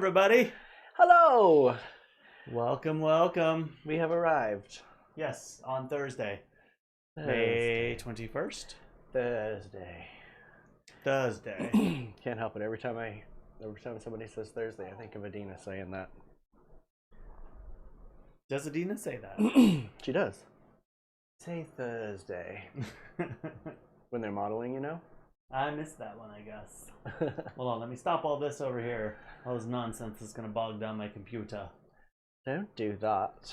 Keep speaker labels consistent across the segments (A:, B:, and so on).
A: everybody.
B: Hello!
A: Welcome, welcome.
B: We have arrived.
A: Yes, on Thursday. May 21st?
B: Thursday. Can't help it. Every time somebody says Thursday, I think of Adina saying that.
A: Does Adina say that?
B: She does. Say Thursday. When they're modeling, you know?
A: I missed that one, I guess. Hold on, let me stop all this over here. All this nonsense is going to bog down my computer.
B: Don't do that.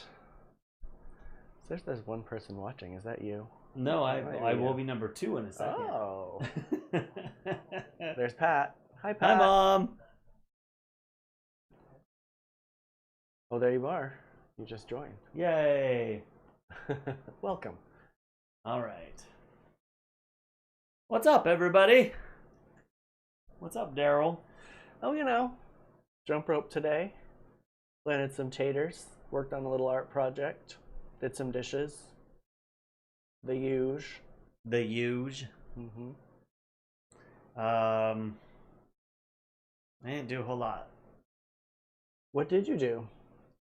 B: There's one person watching. Is that you?
A: No, I will be number 2 in a second.
B: Oh. There's Pat. Hi, Pat.
A: Hi, Mom.
B: Oh, there you are. You just joined.
A: Yay.
B: Welcome.
A: All right. What's up, everybody? What's up, Derrol?
B: Oh, you know, jump rope today. Planted some taters. Worked on a little art project. Did some dishes. The huge.
A: The huge.
B: Mm-hmm.
A: I didn't do a whole lot.
B: What did you do?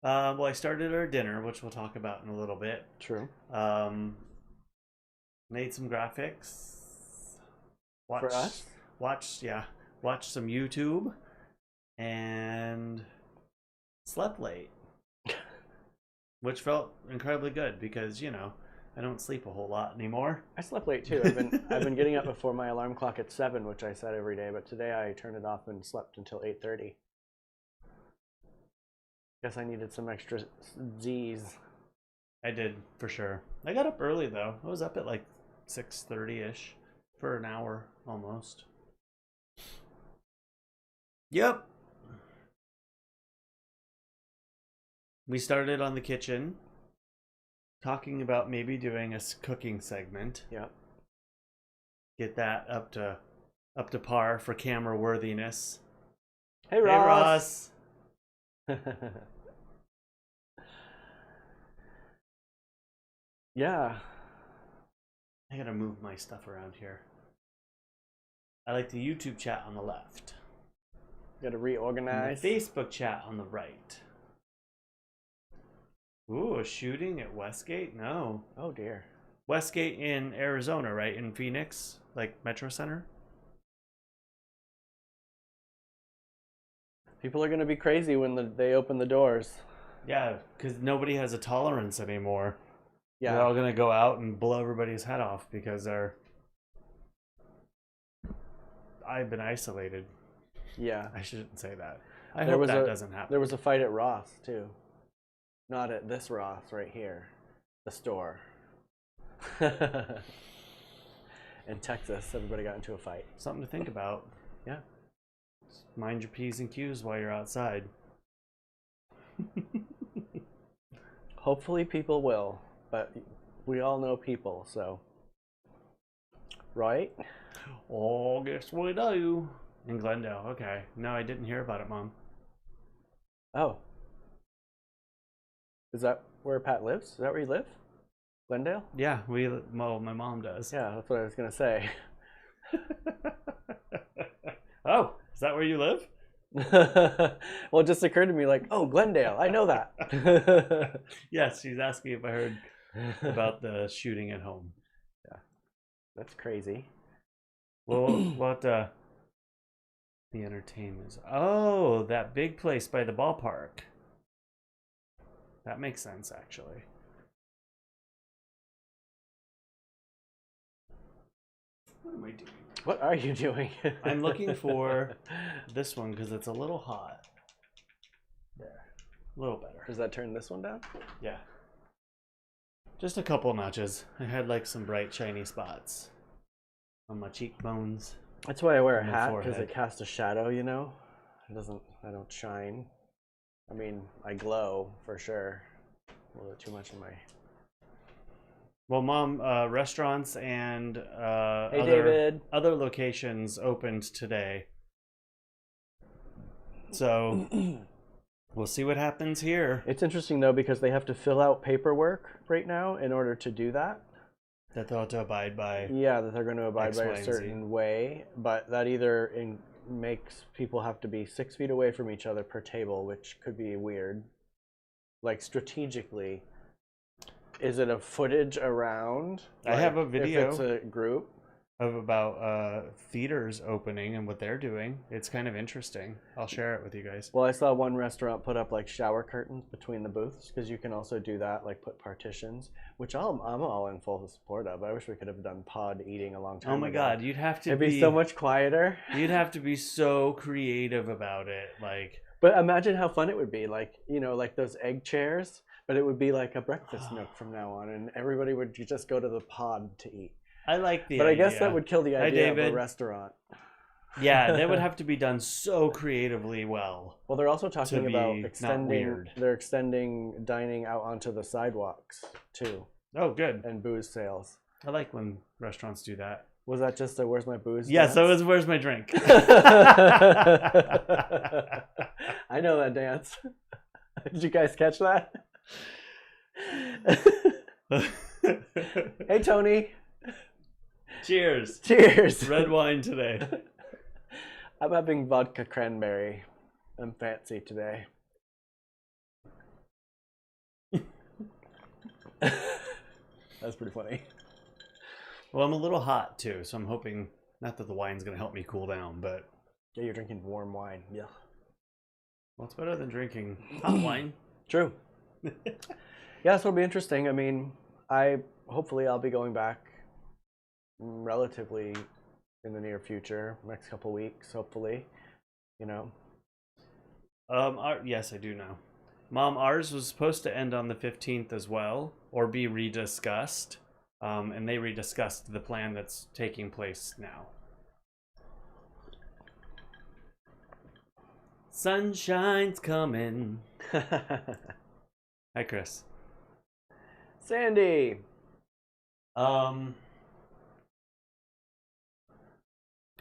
A: Well, I started our dinner, which we'll talk about in a little bit.
B: True.
A: Made some graphics.
B: For us?
A: Watched some YouTube, and slept late, which felt incredibly good because, you know, I don't sleep a whole lot anymore.
B: I slept late too. I've been getting up before my alarm clock at 7, which I set every day, but today I turned it off and slept until 8:30. Guess I needed some extra Z's.
A: I did, for sure. I got up early though. I was up at like 6:30ish for an hour almost. Yep. We started on the kitchen, talking about maybe doing a cooking segment.
B: Yep.
A: Get that up to par for camera worthiness.
B: Hey, Ross.
A: Hey, Ross.
B: Yeah.
A: I gotta move my stuff around here. I like the YouTube chat on the left.
B: Gotta reorganize.
A: And the Facebook chat on the right. Ooh, a shooting at Westgate? No.
B: Oh dear.
A: Westgate in Arizona, right? In Phoenix? Like Metro Center?
B: People are gonna be crazy when they open the doors.
A: Yeah, because nobody has a tolerance anymore.
B: Yeah.
A: They're all gonna go out and blow everybody's head off because I've been isolated.
B: Yeah.
A: I shouldn't say that. I hope that doesn't happen.
B: There was a fight at Ross too. Not at this Ross right here. The store. In Texas, everybody got into a fight.
A: Something to think about.
B: Yeah.
A: Just mind your P's and Q's while you're outside.
B: Hopefully people will, but we all know people, so. Right?
A: Oh, guess we do. In Glendale, okay. No, I didn't hear about it, Mom.
B: Oh. Is that where Pat lives? Is that where you live? Glendale?
A: Yeah, well, my mom does.
B: Yeah, that's what I was going to say.
A: Oh, is that where you live?
B: Well, it just occurred to me like, oh, Glendale, I know that.
A: Yes, she's asking if I heard about the shooting at home.
B: Yeah, that's crazy.
A: Well, what the entertainment? Oh, that big place by the ballpark. That makes sense, actually. What am I doing?
B: What are you doing?
A: I'm looking for this one because it's a little hot. There. A little better.
B: Does that turn this one down?
A: Yeah. Just a couple notches. I had like some bright shiny spots on my cheekbones.
B: That's why I wear a hat, because
A: forehead.
B: it casts a shadow, you know? I don't shine. I mean, I glow for sure. A little bit too much in my...
A: Well, Mom, restaurants and
B: Hey, David.
A: other locations opened today. So we'll see what happens here.
B: It's interesting, though, because they have to fill out paperwork right now in order to do that.
A: That they'll have to abide by.
B: Yeah, that they're going to abide
A: X,
B: by
A: Y,
B: a
A: and
B: certain
A: Z.
B: way, but that either makes people have to be 6 feet away from each other per table, which could be weird. Like strategically, is it a footage around?
A: I have a video.
B: If it's a group
A: of about theaters opening and what they're doing. It's kind of interesting. I'll share it with you guys.
B: Well, I saw one restaurant put up like shower curtains between the booths, because you can also do that, like put partitions, which I'm all in full support of. I wish we could have done pod eating a long time ago.
A: Oh my God, you'd have to
B: It'd be so much quieter.
A: You'd have to be so creative about it, like.
B: But imagine how fun it would be, like, you know, like those egg chairs, but it would be like a breakfast nook from now on, and everybody would just go to the pod to eat.
A: I like the
B: But
A: idea.
B: I guess that would kill the idea of
A: David.
B: a restaurant.
A: Yeah, that would have to be done so creatively well.
B: Well, they're also talking about
A: extending.
B: They're extending dining out onto the sidewalks too.
A: Oh, good.
B: And booze sales.
A: I like when restaurants do that.
B: Was that just a "Where's my booze"?
A: Yes,
B: dance?
A: that was "Where's my drink."
B: I know that dance. Did you guys catch that? Hey, Tony.
A: Cheers.
B: Cheers.
A: Red wine today.
B: I'm having vodka cranberry. I'm fancy today. That's pretty funny.
A: Well, I'm a little hot too, so I'm hoping, not that the wine's going to help me cool down, but...
B: Yeah, you're drinking warm wine. Yeah.
A: Well, it's better than drinking hot wine.
B: True. Yeah, so it'll be interesting. I mean, hopefully I'll be going back relatively in the near future, next couple weeks, hopefully, you know.
A: Yes, I do know. Mom, ours was supposed to end on the 15th as well, or be rediscussed, and they rediscussed the plan that's taking place now. Sunshine's coming. Hi, Chris.
B: Sandy.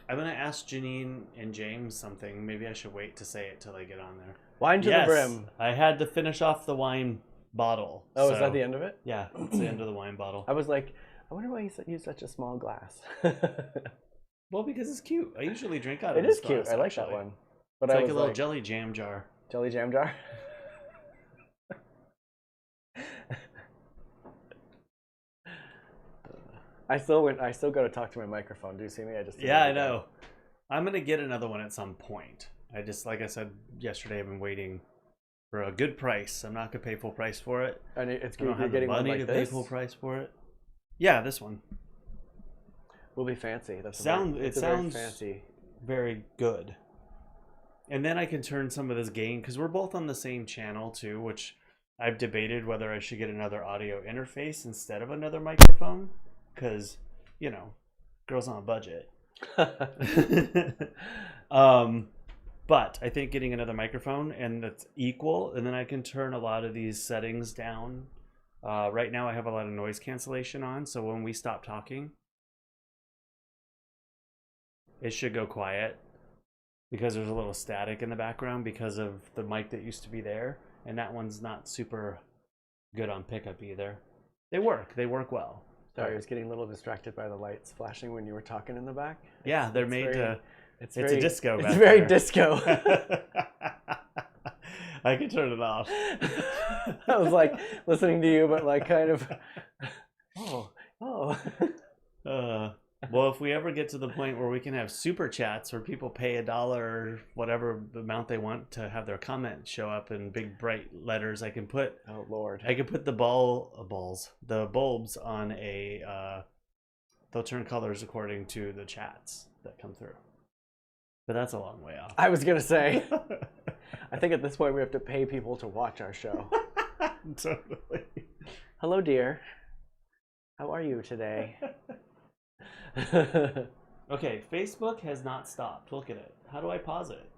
A: I'm gonna ask Janine and James something. Maybe I should wait to say it till I get on there.
B: Wine to the brim.
A: I had to finish off the wine bottle.
B: Oh, is that the end of it?
A: Yeah, it's the end of the wine bottle.
B: I was like, I wonder why you used such a small glass.
A: Well, because it's cute. I usually drink out of
B: it.
A: It is
B: cute.
A: glass,
B: I like
A: actually.
B: that one. But
A: It's
B: I
A: like
B: was
A: a little jelly jam jar.
B: Jelly jam jar. I still got to talk to my microphone. Do you see me?
A: Yeah, I know. I'm gonna get another one at some point. Like I said yesterday, I've been waiting for a good price. I'm not gonna pay full price for it.
B: And it's
A: I don't have the
B: getting
A: money
B: one like
A: to
B: this?
A: pay full price for it. Yeah, this one.
B: Will be fancy.
A: It sounds
B: very fancy.
A: Very good. And then I can turn some of this gain, because we're both on the same channel too, which I've debated whether I should get another audio interface instead of another microphone, because, you know, girls on a budget. But I think getting another microphone and that's equal, and then I can turn a lot of these settings down. Right now I have a lot of noise cancellation on, so when we stop talking, it should go quiet, because there's a little static in the background because of the mic that used to be there, and that one's not super good on pickup either. They work well.
B: Sorry, I was getting a little distracted by the lights flashing when you were talking in the back.
A: Yeah, they're made to... It's a disco back
B: It's very
A: there.
B: disco.
A: I can turn it off.
B: I was like listening to you, but like kind of...
A: Well, if we ever get to the point where we can have super chats where people pay $1 or whatever amount they want to have their comment show up in big bright letters, I can put...
B: Oh Lord!
A: I can put the bulbs on a. They'll turn colors according to the chats that come through. But that's a long way off.
B: I was gonna say. I think at this point we have to pay people to watch our show.
A: Totally.
B: Hello, dear. How are you today?
A: Okay, Facebook has not stopped. Look at it. How do I pause it?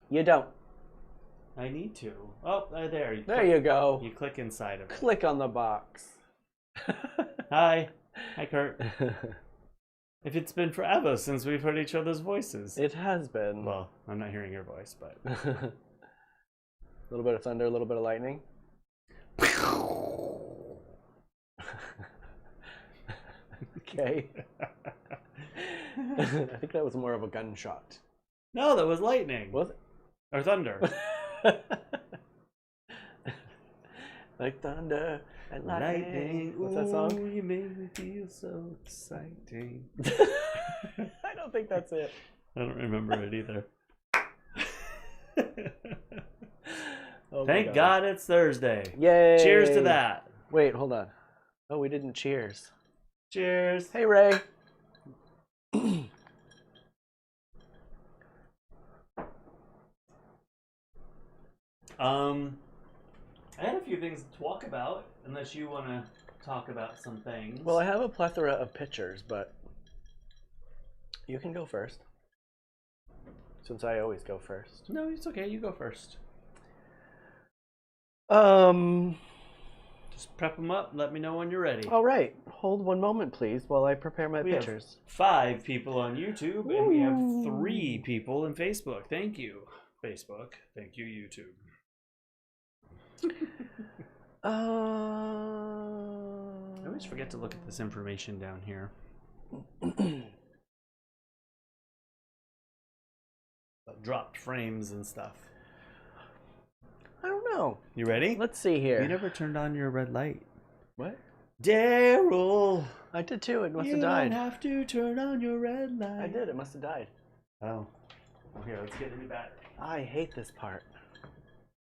B: You don't.
A: I need to. Oh, there.
B: You go.
A: You click inside of it.
B: Click on the box.
A: Hi, Kurt. If it's been forever since we've heard each other's voices.
B: It has been.
A: Well, I'm not hearing your voice, but...
B: A little bit of thunder, a little bit of lightning. Okay. I think that was more of a gunshot.
A: No, that was lightning.
B: Was it?
A: Or thunder.
B: Like thunder and lightning. What's that
A: Ooh,
B: song?
A: You make me feel so exciting.
B: I don't think that's it.
A: I don't remember it either.
B: Oh
A: Thank God it's Thursday.
B: Yay!
A: Cheers to that.
B: Wait, hold on. Oh, we didn't cheers.
A: Cheers.
B: Hey, Ray.
A: I had a few things to talk about, unless you want to talk about some things.
B: Well, I have a plethora of pictures, but you can go first. Since I always go first.
A: No, it's okay. You go first. Just prep them up. Let me know when you're ready.
B: All right. Hold one moment, please, while I prepare my
A: We
B: pictures.
A: have 5 people on YouTube, and we have 3 people in Facebook. Thank you, Facebook. Thank you, YouTube. I always forget to look at this information down here. Dropped frames and stuff.
B: I don't know.
A: You ready?
B: Let's see here.
A: You never turned on your red light.
B: What?
A: Derrol!
B: I did too. It must
A: You
B: have died.
A: don't have to turn on your red light.
B: I did. It must have died.
A: Oh. Well, here, let's get a new battery.
B: I hate this part.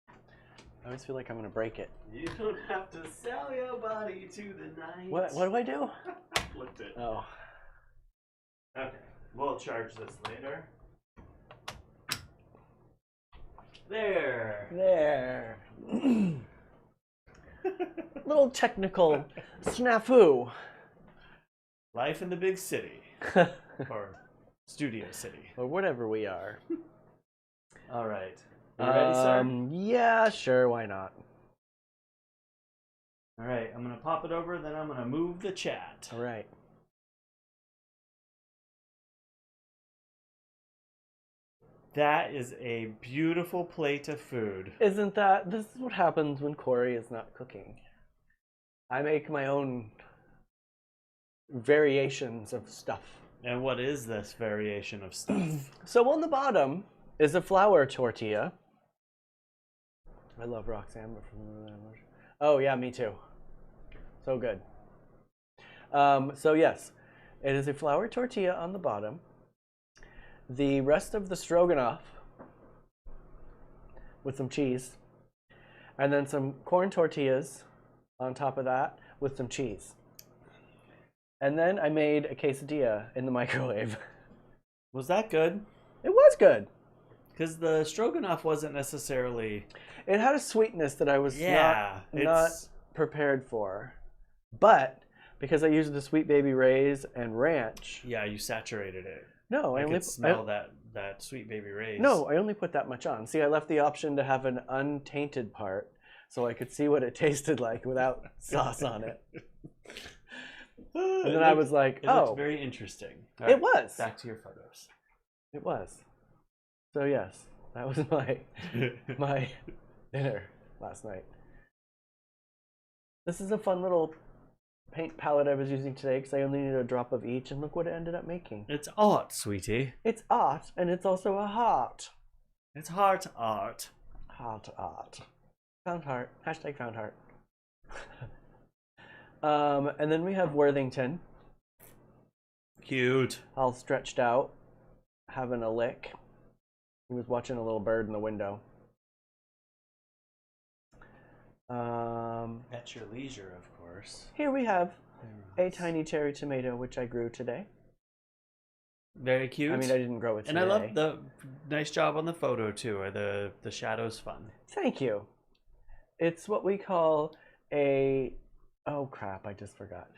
B: I always feel like I'm going to break it.
A: You don't have to sell your body to the night.
B: What do I do?
A: Flipped it.
B: Oh.
A: Okay. We'll charge this later. There.
B: There. Little technical snafu.
A: Life in the big city. Or Studio City.
B: Or whatever we are.
A: All right. You ready, sir?
B: Yeah, sure. Why not?
A: All right. I'm going to pop it over, then I'm going to move the chat.
B: All right.
A: That is a beautiful plate of food.
B: Isn't that? This is what happens when Cory is not cooking. I make my own variations of stuff.
A: And what is this variation of stuff?
B: So on the bottom is a flour tortilla. I love Roxanne. Oh yeah, me too. So good. So yes, it is a flour tortilla on the bottom. The rest of the stroganoff with some cheese, and then some corn tortillas on top of that with some cheese. And then I made a quesadilla in the microwave.
A: Was that good?
B: It was good.
A: Because the stroganoff wasn't necessarily...
B: It had a sweetness that I was not prepared for. But because I used the Sweet Baby Ray's and ranch.
A: Yeah, you saturated it.
B: No,
A: I could smell that Sweet Baby Ray's.
B: No, I only put that much on. See, I left the option to have an untainted part so I could see what it tasted like without sauce on it. And then I was like,
A: it
B: oh.
A: looks very interesting.
B: It was.
A: Back to your photos.
B: It was. So yes, that was my dinner last night. This is a fun little paint palette I was using today because I only needed a drop of each, and look what it ended up making.
A: It's art, sweetie.
B: It's art, and it's also a heart.
A: It's heart art.
B: Heart art. Found heart. Hashtag found heart. And then we have Worthington.
A: Cute.
B: All stretched out, having a lick. He was watching a little bird in the window.
A: At your leisure, of course.
B: Here we have a tiny cherry tomato, which I grew today.
A: Very cute.
B: I mean, I didn't grow it today.
A: And I love the nice job on the photo, too. The shadow's fun.
B: Thank you. It's what we call a... Oh, crap. I just forgot.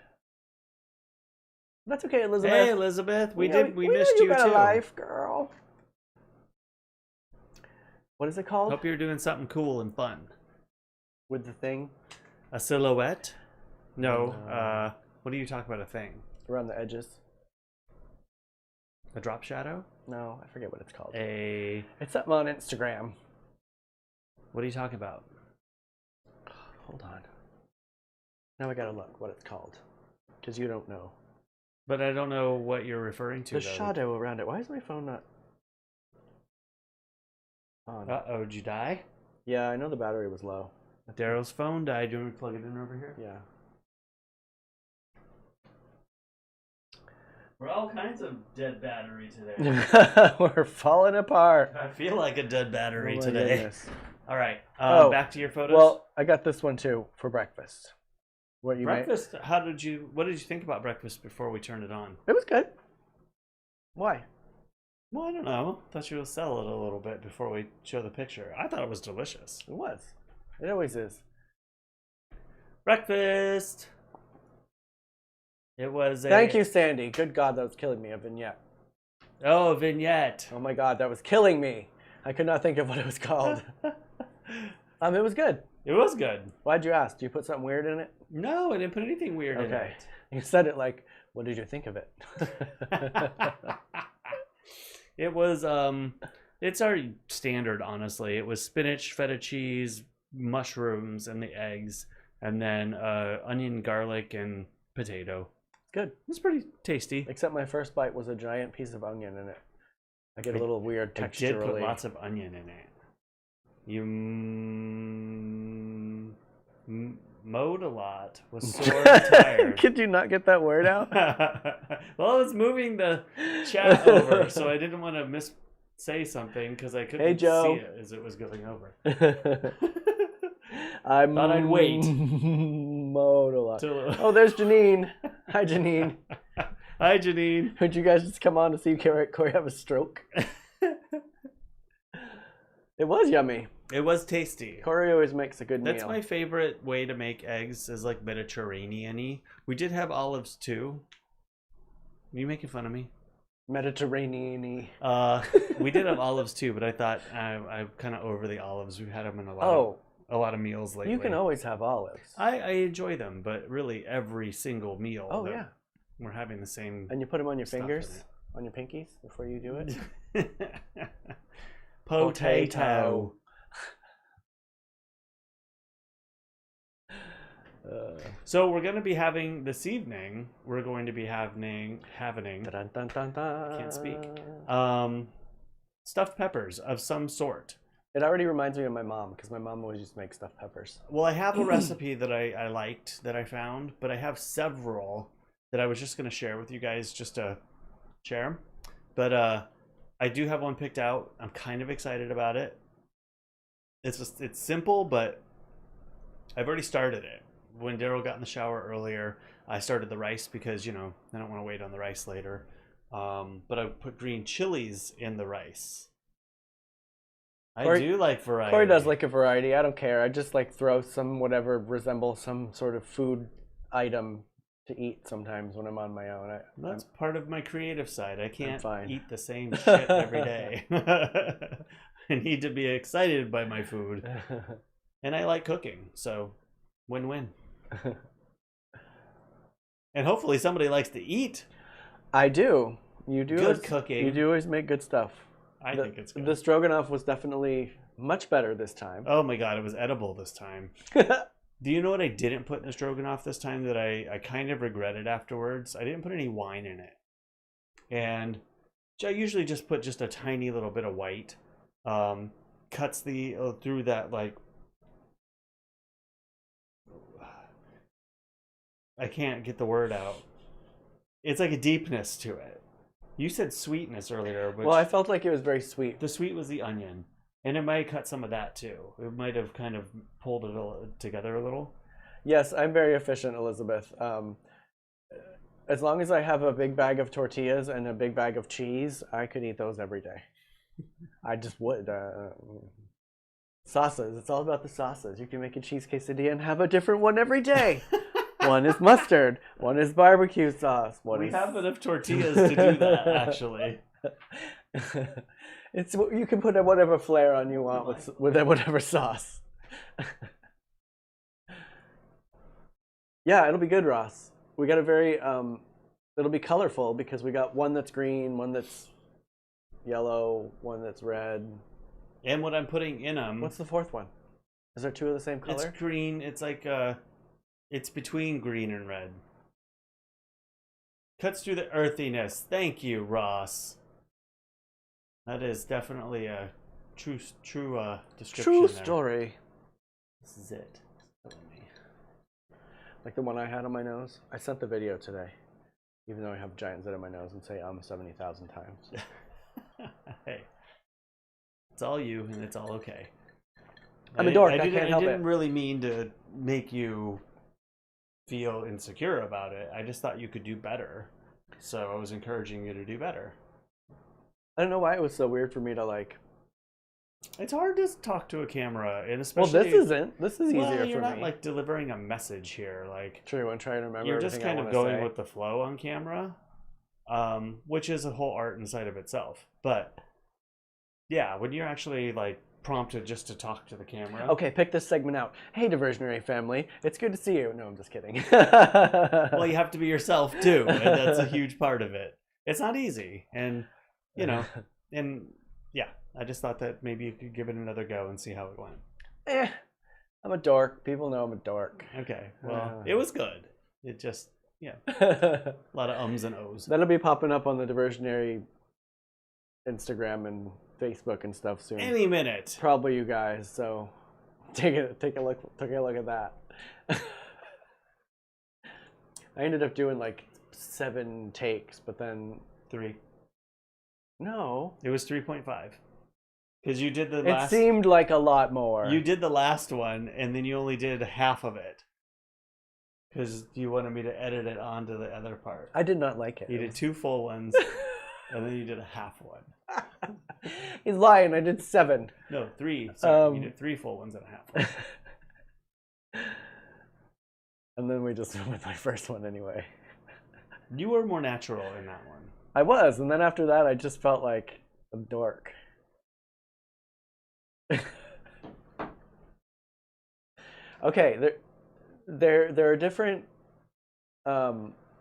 B: That's okay, Elizabeth.
A: Hey, Elizabeth. We missed you,
B: got
A: too.
B: A life, girl. What is it called?
A: Hope you're doing something cool and fun.
B: With the thing?
A: A silhouette? No. What are you talking about, a thing?
B: Around the edges.
A: A drop shadow?
B: No, I forget what it's called. It's something on Instagram.
A: What are you talking about?
B: Hold on. Now I gotta look what it's called. Because you don't know.
A: But I don't know what you're referring to,
B: The shadow around it. Why is my phone not... On.
A: Uh-oh, did you die?
B: Yeah, I know the battery was low.
A: Derrol's phone died. Do you want me to plug it in over here?
B: Yeah.
A: We're all kinds of dead battery today.
B: We're falling apart.
A: I feel like a dead battery
B: Oh my
A: today.
B: goodness.
A: All right, back to your photos.
B: Well, I got this one too for breakfast. What you
A: breakfast? What did you think about breakfast before we turned it on?
B: It was good. Why?
A: Well, I don't know. Thought you would sell it a little bit before we show the picture. I thought it was delicious.
B: It was. It always is.
A: Breakfast. It was.
B: Thank you, Sandy. Good God, that was killing me. A vignette.
A: Oh, a vignette.
B: Oh my God, that was killing me. I could not think of what it was called. It was good.
A: It was good.
B: Why'd you ask? Do you put something weird in it?
A: No, I didn't put anything weird in it.
B: You said it like, what did you think of it?
A: It was, it's our standard, honestly. It was spinach, feta cheese, mushrooms, and the eggs, and then onion, garlic, and potato.
B: Good.
A: It's pretty tasty.
B: Except my first bite was a giant piece of onion in it. I get a little weird texturally.
A: I did put lots of onion in it. You mowed a lot. Was sore and tired.
B: Could you not get that word out?
A: Well, I was moving the chat over, so I didn't want to say something because I couldn't see it as it was going over.
B: I
A: thought I'd wait.
B: Mowed a lot. Oh, there's Janine. Hi, Janine.
A: Hi, Janine.
B: Would you guys just come on to see Cory have a stroke? It was yummy.
A: It was tasty.
B: Cory always makes a good meal.
A: That's my favorite way to make eggs, is like Mediterranean-y. We did have olives too. Are you making fun of me?
B: Mediterranean-y.
A: We did have olives too, but I thought I'm kind of over the olives. We've had them in a lot of meals lately.
B: You can always have olives.
A: I enjoy them, but really every single meal.
B: Oh yeah.
A: We're having the same.
B: And you put them on your fingers, on your pinkies before you do it.
A: Potato. So we're going to be having this evening. We're going to be having. Can't speak. Stuffed peppers of some sort.
B: It already reminds me of my mom, because my mom always used to make stuffed peppers.
A: Well, I have a recipe that I liked that I found, but I have several that I was just going to share with you guys, just to share them. But I do have one picked out. I'm kind of excited about it. It's simple, but I've already started it. When Derrol got in the shower earlier, I started the rice because, I don't want to wait on the rice later. But I put green chilies in the rice. I do like variety.
B: Cory does like a variety. I don't care. I just like throw some whatever resembles some sort of food item to eat sometimes when I'm on my own.
A: That's part of my creative side. I can't eat the same shit every day. I need to be excited by my food. And I like cooking, so win-win. And hopefully somebody likes to eat.
B: I do. You do.
A: Good cooking.
B: You do always make good stuff.
A: I think it's good.
B: The stroganoff was definitely much better this time.
A: Oh my God, it was edible this time. Do you know what I didn't put in the stroganoff this time that I kind of regretted afterwards? I didn't put any wine in it. And I usually just put just a tiny little bit of white. Cuts through that, like, I can't get the word out. It's like a deepness to it. You said sweetness earlier.
B: Well, I felt like it was very sweet.
A: The sweet was the onion. And it might cut some of that too. It might have kind of pulled it together a little.
B: Yes, I'm very efficient, Elizabeth. As long as I have a big bag of tortillas and a big bag of cheese, I could eat those every day. I just would. Sauces. It's all about the sauces. You can make a cheese quesadilla and have a different one every day. One is mustard. One is barbecue sauce.
A: We have enough tortillas to do that, actually.
B: You can put whatever flair on you want with whatever sauce. Yeah, it'll be good, Ross. We got a very it'll be colorful because we got one that's green, one that's yellow, one that's red.
A: And what I'm putting in them.
B: What's the fourth one? Is there two of the same color?
A: It's green. It's like it's between green and red. Cuts through the earthiness. Thank you, Ross. That is definitely a true description.
B: True
A: there.
B: story.
A: This is it. Killing me.
B: Like the one I had on my nose. I sent the video today, even though I have a giant zit on my nose and say 70,000 times.
A: Hey, it's all you, and it's all okay.
B: I'm a dork. I can't help
A: I
B: it.
A: didn't really mean to make you feel insecure about it. I just thought you could do better, so I was encouraging you to do better.
B: I don't know why it was so weird for me to like.
A: It's hard to talk to a camera, and especially.
B: Well, this isn't. This is easier
A: well,
B: for
A: you're not
B: me.
A: like delivering a message here. Like
B: True, I'm trying to remember.
A: you're just kind of going
B: say.
A: with the flow on camera, which is a whole art inside of itself. But yeah, when you're actually like prompted just to talk to the camera.
B: Okay, pick this segment out. Hey, diversionary family, it's good to see you. No, I'm just kidding.
A: Well, you have to be yourself too, and that's a huge part of it. It's not easy, and you know, and yeah, I just thought that maybe you could give it another go and see how it went.
B: I'm a dork. People know I'm a dork.
A: Okay, well, it was good. It just, yeah, a lot of ums and ohs.
B: That'll be popping up on the diversionary Instagram and Facebook and stuff soon.
A: Any minute.
B: Probably you guys. So take a look at that. I ended up doing like 7 takes, but then
A: 3.
B: no.
A: It was 3.5. Because you did the
B: It
A: last.
B: seemed like a lot more.
A: You did the last one, and then you only did half of it. Because you wanted me to edit it onto the other part.
B: I did not like it.
A: You did 2 full ones, and then you did a half one.
B: He's lying. I did 7.
A: No, 3. Sorry, you did 3 full ones and a half one.
B: And then we just went with my first one anyway.
A: You were more natural in that one.
B: I was, and then after that, I just felt like a dork. Okay, there are different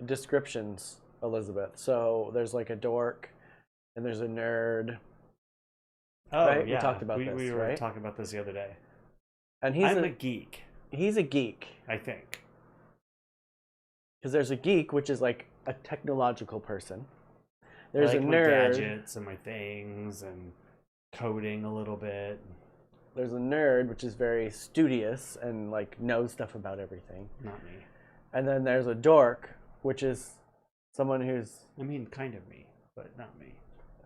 B: descriptions, Elizabeth. So there's like a dork, and there's a nerd.
A: Oh,
B: right?
A: yeah.
B: We talked about this,
A: We were
B: right?
A: talking about this the other day.
B: And
A: I'm a geek,
B: he's a geek.
A: I think.
B: Because there's a geek, which is like a technological person. There's
A: I like
B: a
A: my
B: nerd.
A: gadgets and my things and coding a little bit.
B: There's a nerd, which is very studious and like knows stuff about everything.
A: Not me.
B: And then there's a dork, which is someone
A: I mean, kind of me, but not me.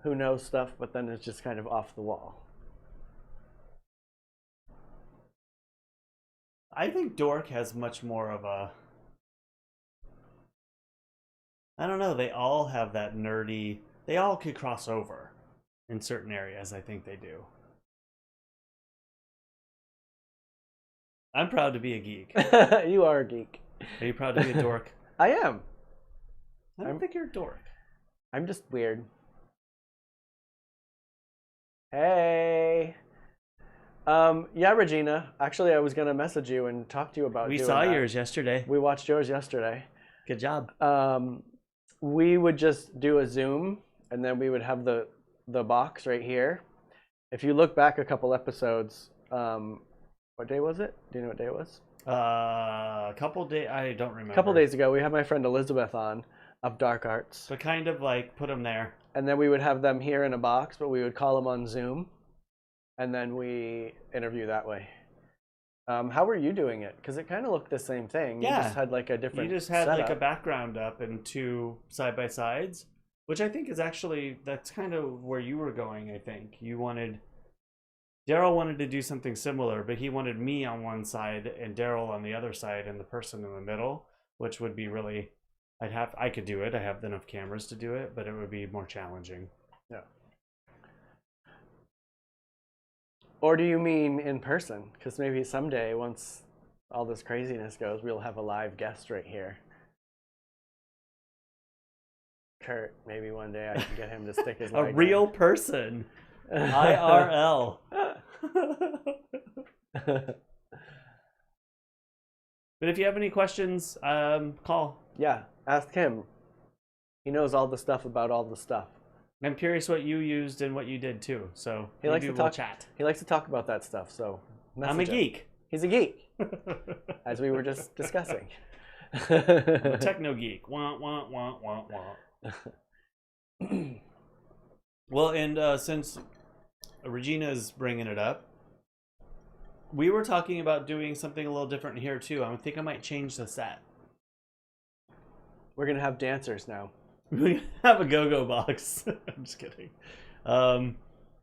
B: who knows stuff, but then is just kind of off the wall.
A: I think dork has much more of a. I don't know. They all have that nerdy. They all could cross over in certain areas. I think they do. I'm proud to be a geek.
B: You are a geek.
A: Are you proud to be a dork?
B: I am.
A: I don't think you're a dork.
B: I'm just weird. Hey. Yeah, Regina. Actually, I was gonna message you and talk to you about.
A: We
B: doing
A: saw
B: that.
A: yours yesterday.
B: We watched yours yesterday.
A: Good job.
B: We would just do a Zoom, and then we would have the box right here. If you look back a couple episodes, what day was it? Do you know what day it was?
A: A couple days. I don't remember.
B: A couple days ago, we had my friend Elizabeth on of Dark Arts,
A: But kind of like put them there.
B: and then we would have them here in a box, but we would call them on Zoom, and then we interview that way. How were you doing it? Because it kind of looked the same thing.
A: Yeah.
B: You just had like a different.
A: You just had like a
B: setup.
A: background up and 2 side by sides, which I think is actually that's kind of where you were going. I think you wanted. Derrol wanted to do something similar, but he wanted me on one side and Derrol on the other side, and the person in the middle, which would be really. I could do it. I have enough cameras to do it, but it would be more challenging.
B: Yeah. Or do you mean in person? Because maybe someday, once all this craziness goes, we'll have a live guest right here. Kurt, maybe one day I can get him to stick his
A: A
B: leg
A: real person, IRL. But if you have any questions, call.
B: Yeah, ask him. He knows all the stuff about all the stuff.
A: I'm curious what you used and what you did too. So
B: He likes
A: maybe
B: to
A: we'll
B: talk.
A: chat.
B: He likes to talk about that stuff. So
A: I'm a
B: message him.
A: geek.
B: He's a geek, as we were just discussing.
A: I'm a techno geek. Wah, wah, wah, wah, wah. Well, and since Regina's bringing it up. We were talking about doing something a little different here too. I think I might change the set.
B: We're gonna have dancers now.
A: We have a go-go box. I'm just kidding.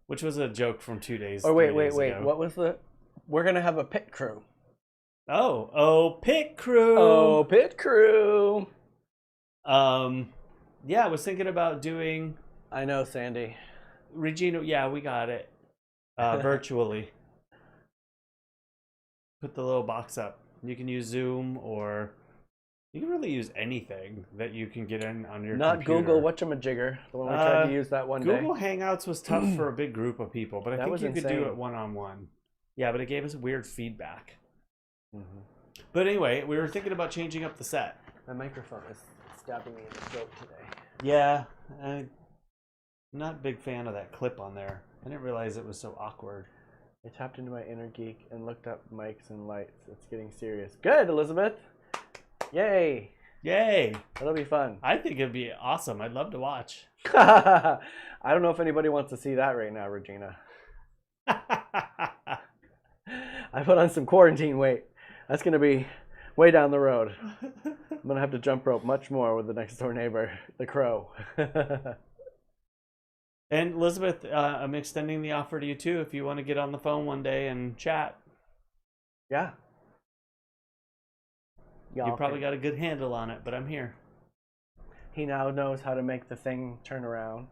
A: Which was a joke from 2 days.
B: Oh wait.
A: Ago.
B: What was the? We're gonna have a pit crew.
A: Oh, pit crew.
B: Oh, pit crew.
A: Yeah, I was thinking about doing.
B: I know, Sandy.
A: Regina, yeah, we got it. Virtually. Put the little box up. You can use Zoom or you can really use anything that you can get in on your
B: Not
A: computer.
B: Google whatchamajigger, the one we tried to use that one day.
A: Google Hangouts was tough for a big group of people, but I think you could do it one-on-one. Yeah, but it gave us weird feedback. Mm-hmm. But anyway, we were thinking about changing up the set.
B: My microphone is stabbing me in the throat today.
A: Yeah, I'm not a big fan of that clip on there. I didn't realize it was so awkward.
B: I tapped into my inner geek and looked up mics and lights. It's getting serious. Good, Elizabeth. Yay.
A: Yay.
B: That'll be fun.
A: I think it'd be awesome. I'd love to watch.
B: I don't know if anybody wants to see that right now, Regina. I put on some quarantine weight. That's going to be way down the road. I'm going to have to jump rope much more with the next door neighbor, the crow.
A: And Elizabeth, I'm extending the offer to you too if you want to get on the phone one day and chat.
B: Yeah.
A: You probably got a good handle on it, but I'm here.
B: He now knows how to make the thing turn around,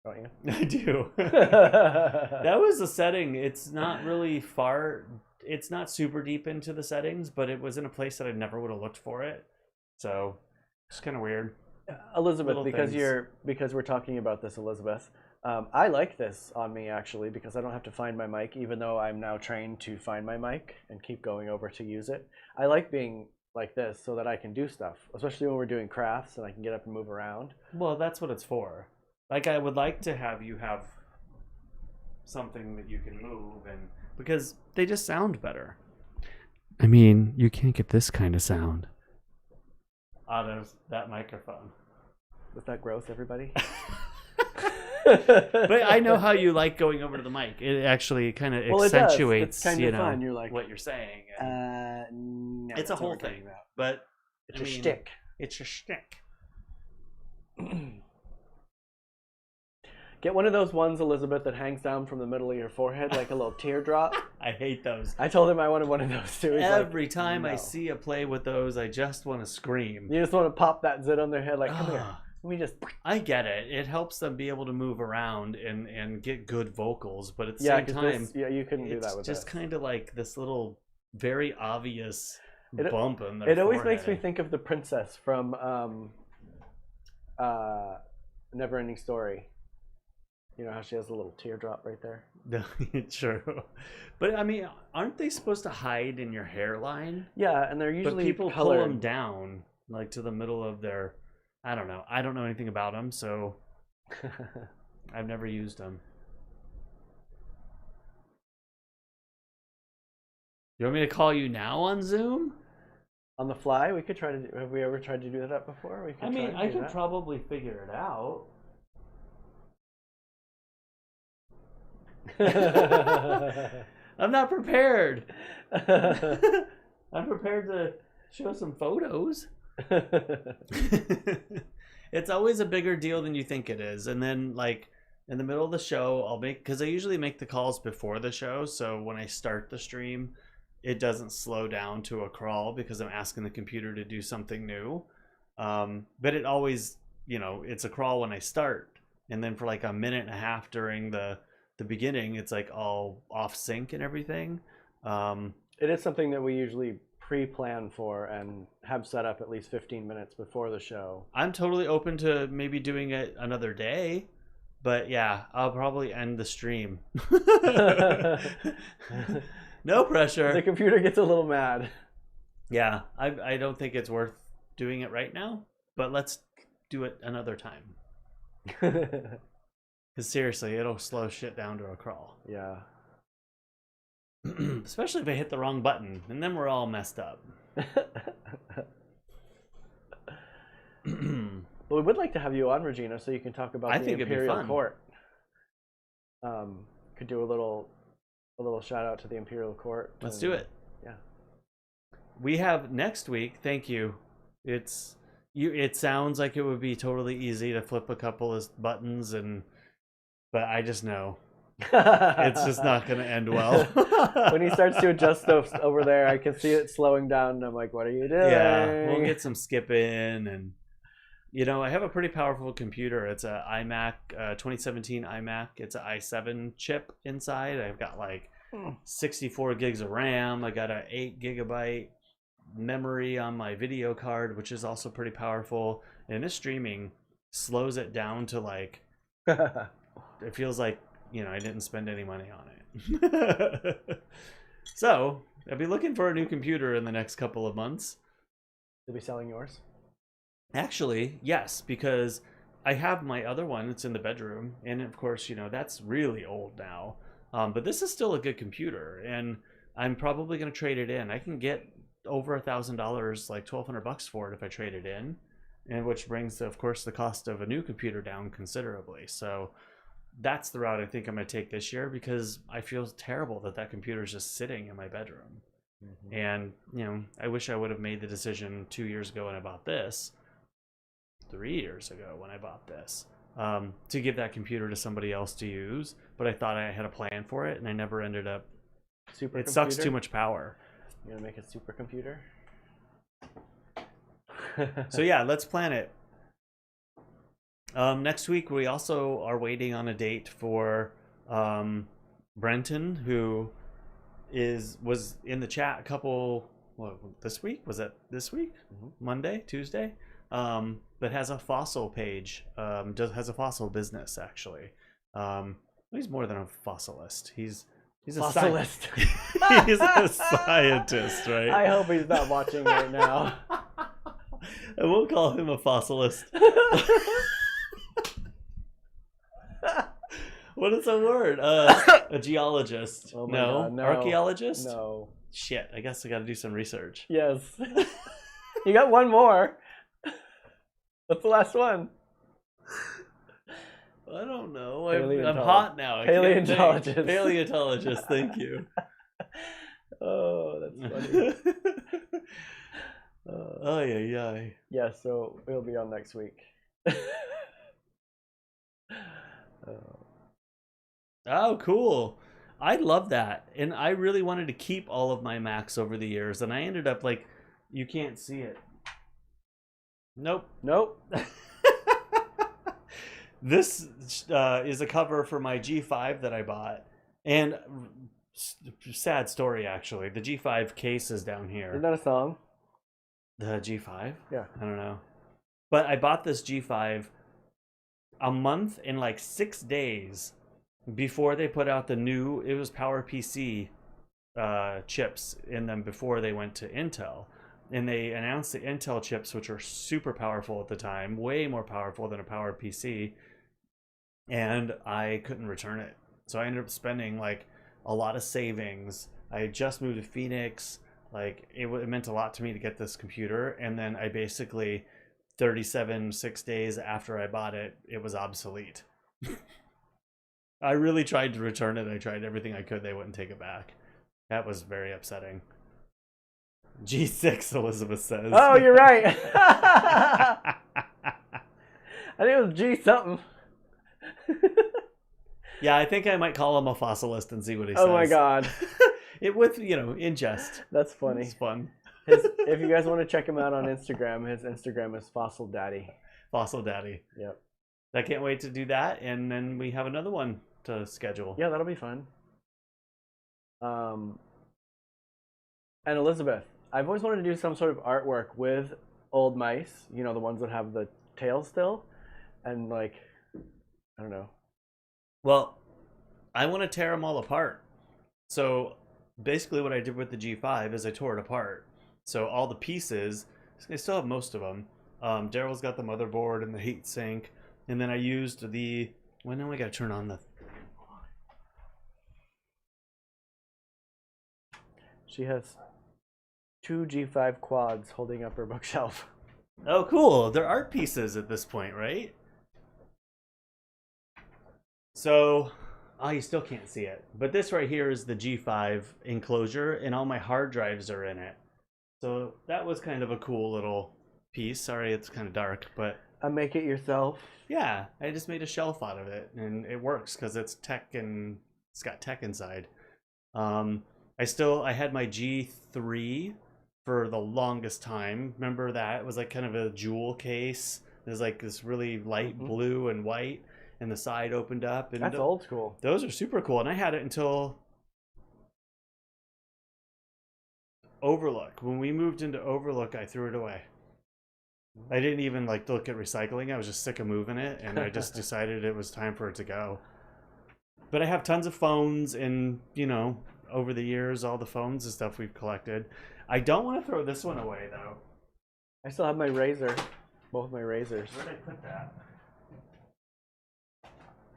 B: don't you?
A: I do. That was a setting. It's not really far. It's not super deep into the settings, but it was in a place that I never would have looked for it. So it's kind of weird.
B: Elizabeth,
A: Little
B: because
A: things.
B: because we're talking about this, Elizabeth, I like this on me actually because I don't have to find my mic, even though I'm now trained to find my mic and keep going over to use it. I like being like this so that I can do stuff, especially when we're doing crafts and I can get up and move around.
A: Well, that's what it's for. Like, I would like to have you have something that you can move, and because they just sound better. I mean, you can't get this kind of sound out of that microphone.
B: Was that gross, everybody?
A: But I know how you like going over to the mic. It actually kind of accentuates,
B: it's kind of fun. You're like,
A: what you're saying.
B: No,
A: it's a whole thing, but
B: it's a shtick.
A: It's a shtick.
B: Get one of those ones, Elizabeth, that hangs down from the middle of your forehead like a little teardrop.
A: I hate those.
B: I told him I wanted one of those too. He's
A: Every
B: like,
A: time
B: no.
A: I see a play with those, I just want to scream.
B: You just want to pop that zit on their head, like, come here. We just.
A: I get it. It helps them be able to move around and get good vocals, but at the same time,
B: you couldn't do that with
A: just kind of like this little, very obvious bump in their
B: It always
A: forehead.
B: makes me think of the princess from Neverending Story. You know how she has a little teardrop right there?
A: No, true. But I mean, aren't they supposed to hide in your hairline?
B: Yeah, and they're usually
A: but people
B: colored.
A: pull them down, like to the middle of their. I don't know. I don't know anything about them, so I've never used them. You want me to call you now on Zoom?
B: On the fly? We could try to. Have we ever tried to do that before? We could.
A: I mean, I could probably figure it out. I'm not prepared. I'm prepared to show some photos. It's always a bigger deal than you think it is, and then like in the middle of the show because I usually make the calls before the show, so when I start the stream it doesn't slow down to a crawl because I'm asking the computer to do something new, but it always, it's a crawl when I start, and then for like a minute and a half during the beginning it's like all off sync and everything.
B: It is something that we usually pre-plan for and have set up at least 15 minutes before the show.
A: I'm totally open to maybe doing it another day, but yeah, I'll probably end the stream. No pressure.
B: The computer gets a little mad.
A: Yeah, I don't think it's worth doing it right now, but let's do it another time. Because seriously, it'll slow shit down to a crawl.
B: Yeah.
A: Especially if I hit the wrong button, and then we're all messed up.
B: Well, we would like to have you on, Regina, so you can talk about the Imperial Court. Because could do a little shout out to the Imperial Court.
A: Let's do it.
B: Yeah.
A: We have next week. Thank you. It sounds like it would be totally easy to flip a couple of buttons, but I just know it's just not going to end well.
B: When he starts to adjust stuff over there, I can see it slowing down, and I'm like, "What are you doing?"
A: Yeah, we'll get some skipping, and I have a pretty powerful computer. It's a iMac 2017 iMac. It's an i7 chip inside. I've got like 64 gigs of RAM. I got an 8 gigabyte memory on my video card, which is also pretty powerful. And this streaming slows it down to like it feels like I didn't spend any money on it. So I'll be looking for a new computer in the next couple of months.
B: You'll be selling yours?
A: Actually, yes, because I have my other one. It's in the bedroom, and of course, that's really old now. But this is still a good computer, and I'm probably going to trade it in. I can get over $1,000, like $1,200 for it if I trade it in, and which brings, of course, the cost of a new computer down considerably. So that's the route I think I'm going to take this year, because I feel terrible that computer is just sitting in my bedroom. Mm-hmm. And I wish I would have made the decision 2 years ago when I bought this, 3 years ago when I bought this, to give that computer to somebody else to use. But I thought I had a plan for it, and I never ended up. It sucks too much power.
B: You gonna make a supercomputer?
A: So yeah, let's plan it. Next week we also are waiting on a date for Brenton, who was in the chat a couple. This week, was that this week? Mm-hmm. Monday, Tuesday. But has a fossil page. Has a fossil business actually. He's more than a fossilist. He's a
B: fossilist.
A: He's a scientist, right?
B: I hope he's not watching right now.
A: I won't call him a fossilist. What is a word? A geologist.
B: Oh
A: no.
B: God, no.
A: Archaeologist?
B: No.
A: Shit, I guess I got to do some research.
B: Yes. You got one more. What's the last one?
A: I don't know. I'm hot now.
B: Paleontologist.
A: Paleontologist, thank you.
B: Oh, that's funny.
A: Oh, yeah.
B: Yeah, so it'll be on next week.
A: Oh, cool. I love that. And I really wanted to keep all of my Macs over the years, and I ended up like, you can't see it. Nope. This is a cover for my G5 that I bought. And sad story, actually. The G5 case is down here.
B: Isn't that a song?
A: The G5?
B: Yeah.
A: I don't know. But I bought this G5 a month and like 6 days before they put out the new, it was PowerPC chips in them before they went to Intel. And they announced the Intel chips, which were super powerful at the time, way more powerful than a PowerPC. And I couldn't return it. So I ended up spending like a lot of savings. I had just moved to Phoenix. Like it meant a lot to me to get this computer. And then I basically, 6 days after I bought it, it was obsolete. I really tried to return it. I tried everything I could. They wouldn't take it back. That was very upsetting. G6, Elizabeth says.
B: Oh, you're right. I think it was G something.
A: Yeah, I think I might call him a fossilist and see what he says.
B: Oh my God.
A: With, in jest.
B: That's funny.
A: It's fun.
B: If you guys want to check him out on Instagram, his Instagram is Fossil Daddy.
A: Fossil Daddy.
B: Yep. I
A: can't wait to do that, and then we have another one to schedule.
B: Yeah, that'll be fun. And Elizabeth, I've always wanted to do some sort of artwork with old mice, the ones that have the tail still, and like, I don't know.
A: Well, I want to tear them all apart. So basically what I did with the G5 is I tore it apart. So all the pieces, I still have most of them. Derrol's got the motherboard and the heat sink. And then I used now I got to turn on the...
B: She has 2 G5 quads holding up her bookshelf.
A: Oh, cool. They're art pieces at this point, right? So Oh, you still can't see it. But this right here is the G5 enclosure, and all my hard drives are in it. So that was kind of a cool little piece. Sorry, it's kind of dark, but
B: Make it yourself.
A: yeah, I just made a shelf out of it, and it works because it's tech and it's got tech inside. I had my G3 for the longest time. Remember that? It was like kind of a jewel case. It was like this really light blue and white, and the side opened up. And
B: that's old school.
A: Those are super cool, and I had it until Overlook. When we moved into Overlook, I threw it away. I didn't even like look at recycling. I was just sick of moving it, and I just decided it was time for it to go. But I have tons of phones, and over the years, all the phones and stuff we've collected. I don't want to throw this one away though.
B: I still have my razor, both my razors.
A: Where did I put that?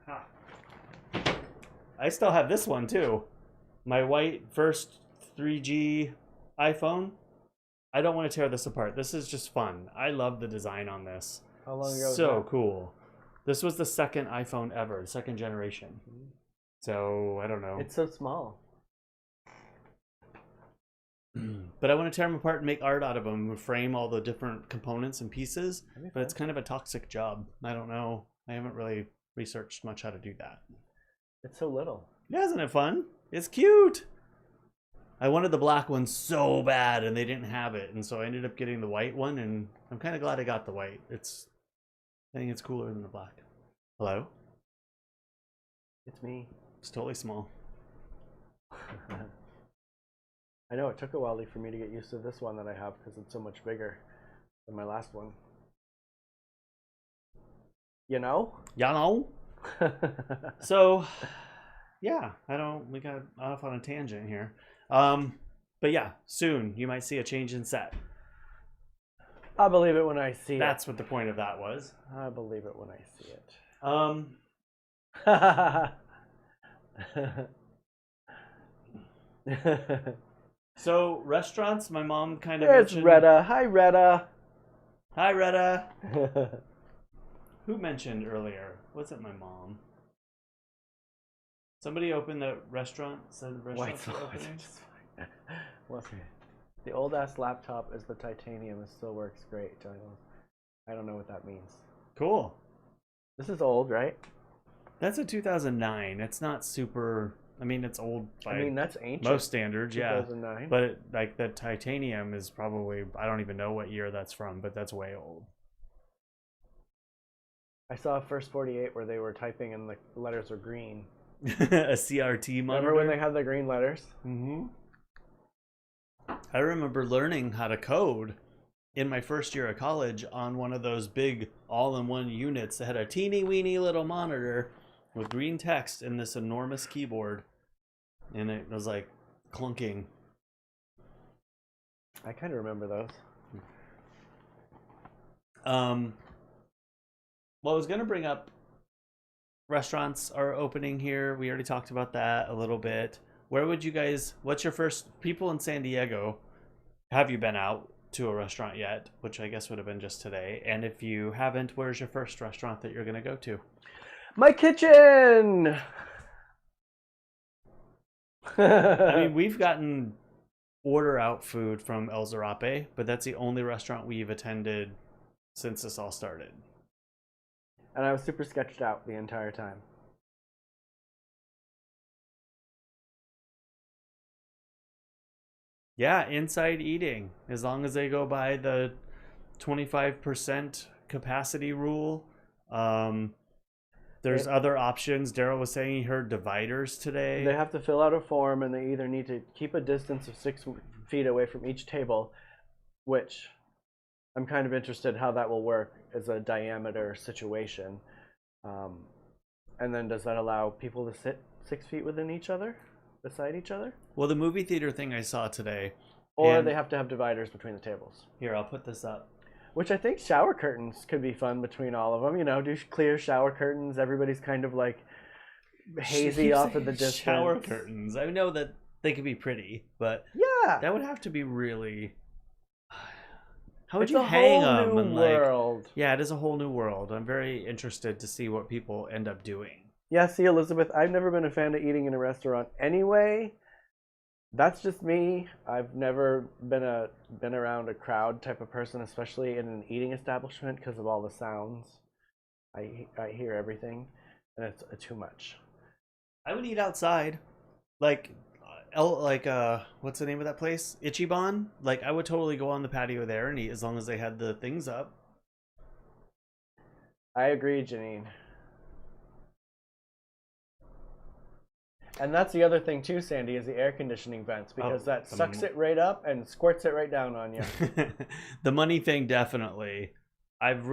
A: Huh. I still have this one too. My white first 3G iPhone. I don't want to tear this apart. This is just fun. I love the design on this.
B: How long ago was
A: So
B: that?
A: cool. This was the second iPhone ever, the second generation. So I don't know.
B: It's so small.
A: But I want to tear them apart and make art out of them and frame all the different components and pieces. But it's kind of a toxic job. I don't know. I haven't really researched much how to do that.
B: It's so little.
A: Yeah, isn't it fun? It's cute. I wanted the black one so bad and they didn't have it. And so I ended up getting the white one, and I'm kind of glad I got the white. I think it's cooler than the black. Hello?
B: It's me.
A: It's totally small.
B: I know it took a while for me to get used to this one that I have because it's so much bigger than my last one. You know?
A: So, yeah, we got off on a tangent here. But yeah, soon you might see a change in set.
B: I'll believe it when I see
A: That's what the point of that was.
B: I believe it when I see it.
A: So restaurants, my mom kind of
B: There's
A: mentioned.
B: Retta. Hi, Retta.
A: Hi, Retta. Who mentioned earlier? Was it my mom? Somebody opened the restaurant. Said the restaurant's opening.
B: The old ass laptop is the titanium. It still works great. I don't know what that means.
A: Cool.
B: This is old, right?
A: That's a 2009. It's not super. I mean, it's old by
B: that's ancient.
A: most standards, yeah.
B: 2009.
A: But like the titanium is probably, I don't even know what year that's from, but that's way old.
B: I saw First 48 where they were typing and the letters were green.
A: A CRT monitor.
B: Remember when they had the green letters?
A: Mm-hmm. I remember learning how to code in my first year of college on one of those big all-in-one units that had a teeny weeny little monitor with green text and this enormous keyboard, and it was like clunking.
B: I kind of remember those.
A: Well, I was gonna bring up restaurants are opening here. We already talked about that a little bit. Where would you guys? What's your first? People in San Diego, have you been out to a restaurant yet? Which I guess would have been just today. And if you haven't, where's your first restaurant that you're gonna go to?
B: My kitchen!
A: I mean, we've gotten order out food from El Zarape, but that's the only restaurant we've attended since this all started.
B: And I was super sketched out the entire time.
A: Yeah, inside eating, as long as they go by the 25% capacity rule. There's other options. Derrol was saying he heard dividers today.
B: They have to fill out a form, and they either need to keep a distance of 6 feet away from each table, which I'm kind of interested how that will work as a diameter situation. And then does that allow people to sit 6 feet within each other, beside each other?
A: Well, the movie theater thing I saw today.
B: Or they have to have dividers between the tables.
A: Here, I'll put this up.
B: Which I think shower curtains could be fun between all of them. You know, do clear shower curtains. Everybody's kind of like hazy off in the distance.
A: Shower curtains. I know that they could be pretty, but
B: yeah,
A: that would have to be really. How would
B: it's
A: you
B: a
A: hang
B: whole
A: them?
B: New world.
A: Yeah, it is a whole new world. I'm very interested to see what people end up doing.
B: Yeah, see, Elizabeth, I've never been a fan of eating in a restaurant anyway. That's just me. I've never been around a crowd type of person, especially in an eating establishment, because of all the sounds. I hear everything, and it's too much.
A: I would eat outside, like, what's the name of that place? Ichiban. Like, I would totally go on the patio there and eat as long as they had the things up.
B: I agree, Janine. And that's the other thing too, Sandy, is the air conditioning vents, because that sucks it right up and squirts it right down on you.
A: The money thing, definitely. I've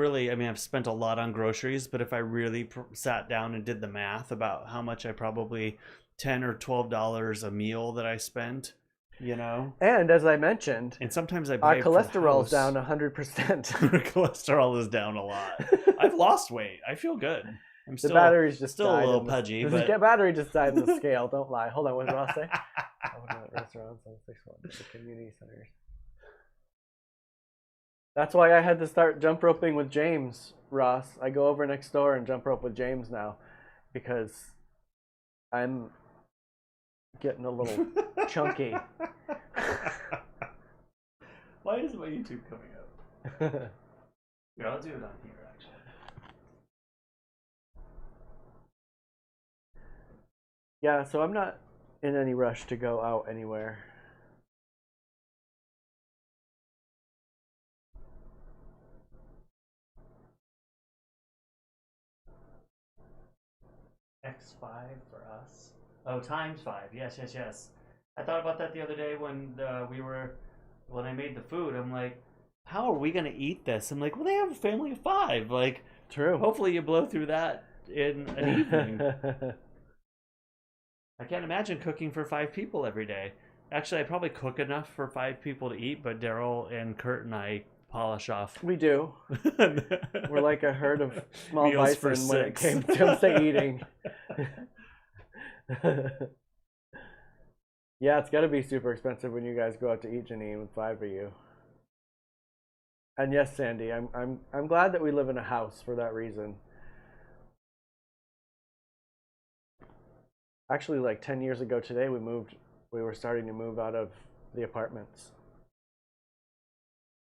A: spent a lot on groceries, but if I really sat down and did the math about how much I probably $10 or $12 a meal that I spent, you know.
B: And as I mentioned,
A: and sometimes I buy
B: our cholesterol's down 100%.
A: Our cholesterol is down a lot. I've lost weight. I feel good. I'm
B: the battery's just
A: still a little pudgy.
B: But the battery just died in the scale. Don't lie. Hold on. What did Ross say? Restaurants on 6-1, the community centers. That's why I had to start jump roping with James, Ross. I go over next door and jump rope with James now, because I'm getting a little chunky.
A: Why isn't my YouTube coming up? Yeah, I'll do it on here, actually.
B: Yeah, so I'm not in any rush to go out anywhere.
A: X5 for us. Oh, times 5. Yes, yes, yes. I thought about that the other day when when I made the food. I'm like, how are we gonna eat this? I'm like, well, they have a family of 5. Like,
B: true.
A: Hopefully, you blow through that in an evening. I can't imagine cooking for 5 people every day. Actually, I probably cook enough for 5 people to eat, but Derrol and Kurt and I polish off.
B: We do. We're like a herd of small bison when it comes to eating. Yeah, it's got to be super expensive when you guys go out to eat, Janine, with 5 of you. And yes, Sandy, I'm glad that we live in a house for that reason. Actually, like 10 years ago today, we were starting to move out of the apartments.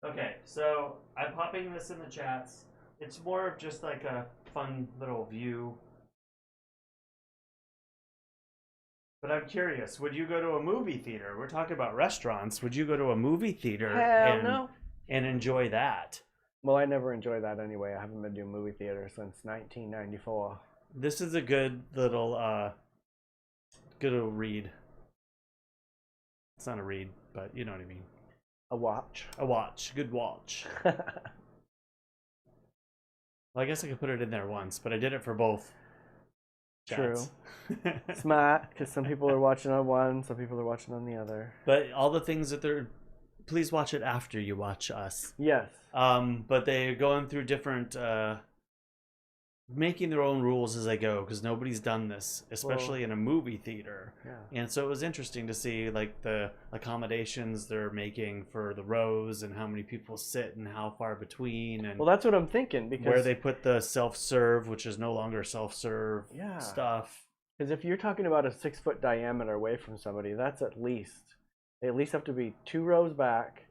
A: Okay, so I'm popping this in the chats. It's more of just like a fun little view. But I'm curious, would you go to a movie theater? We're talking about restaurants. Would you go to a movie theater and enjoy that?
B: Well, I never enjoy that anyway. I haven't been to a movie theater since 1994.
A: This is a good little read. It's not a read, but you know what I mean.
B: A watch.
A: A watch. Good watch. Well, I guess I could put it in there once, but I did it for both.
B: True. Smart, because some people are watching on one, some people are watching on the other.
A: But all the things that they're... Please watch it after you watch us.
B: Yes.
A: But they're going through different... making their own rules as they go, because nobody's done this, especially in a movie theater.
B: Yeah.
A: And so it was interesting to see like the accommodations they're making for the rows and how many people sit and how far between. And
B: well, that's what I'm thinking, because
A: where they put the self-serve, which is no longer self-serve stuff.
B: Because if you're talking about a 6-foot diameter away from somebody, that's they at least have to be 2 rows back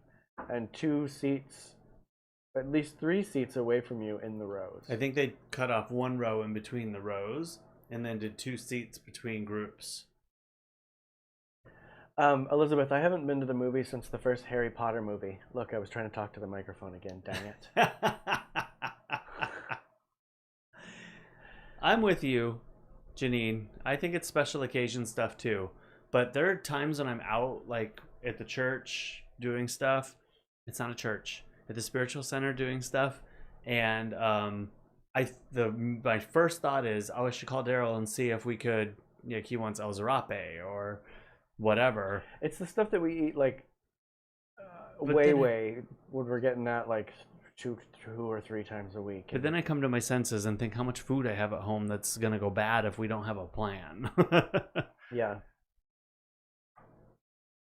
B: and 2 seats. At least 3 seats away from you in the rows.
A: I think they cut off 1 row in between the rows and then did 2 seats between groups.
B: Elizabeth, I haven't been to the movie since the first Harry Potter movie. Look, I was trying to talk to the microphone again. Dang it.
A: I'm with you, Janine. I think it's special occasion stuff too. But there are times when I'm out, like at the church doing stuff. It's not a church. At the spiritual center doing stuff, and my first thought is, I should call Derrol and see if we could, like, he wants El Zarape or whatever.
B: It's the stuff that we eat like way when we're getting that like two or 3 times a week.
A: But then I come to my senses and think how much food I have at home that's gonna go bad if we don't have a plan.
B: Yeah.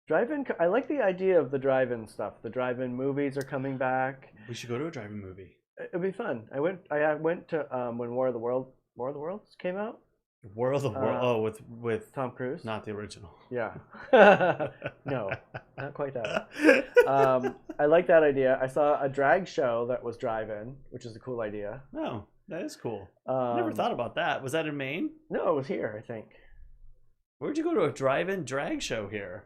B: Drive-in. I like the idea of the drive-in stuff. The drive-in movies are coming back.
A: We should go to a drive-in movie.
B: It'd be fun. I went to when War of the Worlds came out.
A: World of World. Oh, with
B: Tom Cruise.
A: not the original.
B: Yeah. No, not quite that. I like that idea. I saw a drag show that was drive-in, which is a cool idea.
A: Oh, that is cool. Never thought about that. Was that in Maine?
B: No, it was here, I think.
A: Where'd you go to a drive-in drag show here?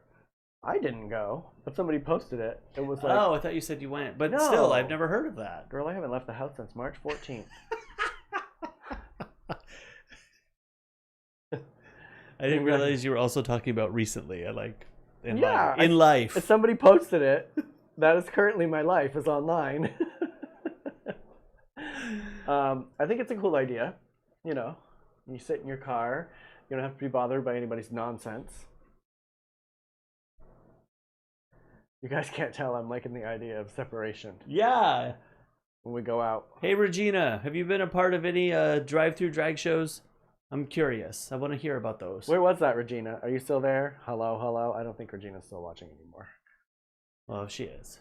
B: I didn't go, but somebody posted it. It was like,
A: oh, I thought you said you went, but
B: No.
A: still, I've never heard of that.
B: girl, I haven't left the house since March 14th.
A: I didn't realize you were also talking about recently. I like in
B: Yeah,
A: life. In life.
B: If somebody posted it, that is currently my life, is online. I think it's a cool idea. You know, you sit in your car, you don't have to be bothered by anybody's nonsense. You guys can't tell I'm liking the idea of separation
A: Yeah.
B: when we go out.
A: Hey Regina, have you been a part of any drive-through drag shows? I'm curious. I want to hear about those.
B: Where was that, Regina? Are you still there? Hello, hello. I don't think Regina's still watching anymore.
A: Well, she is.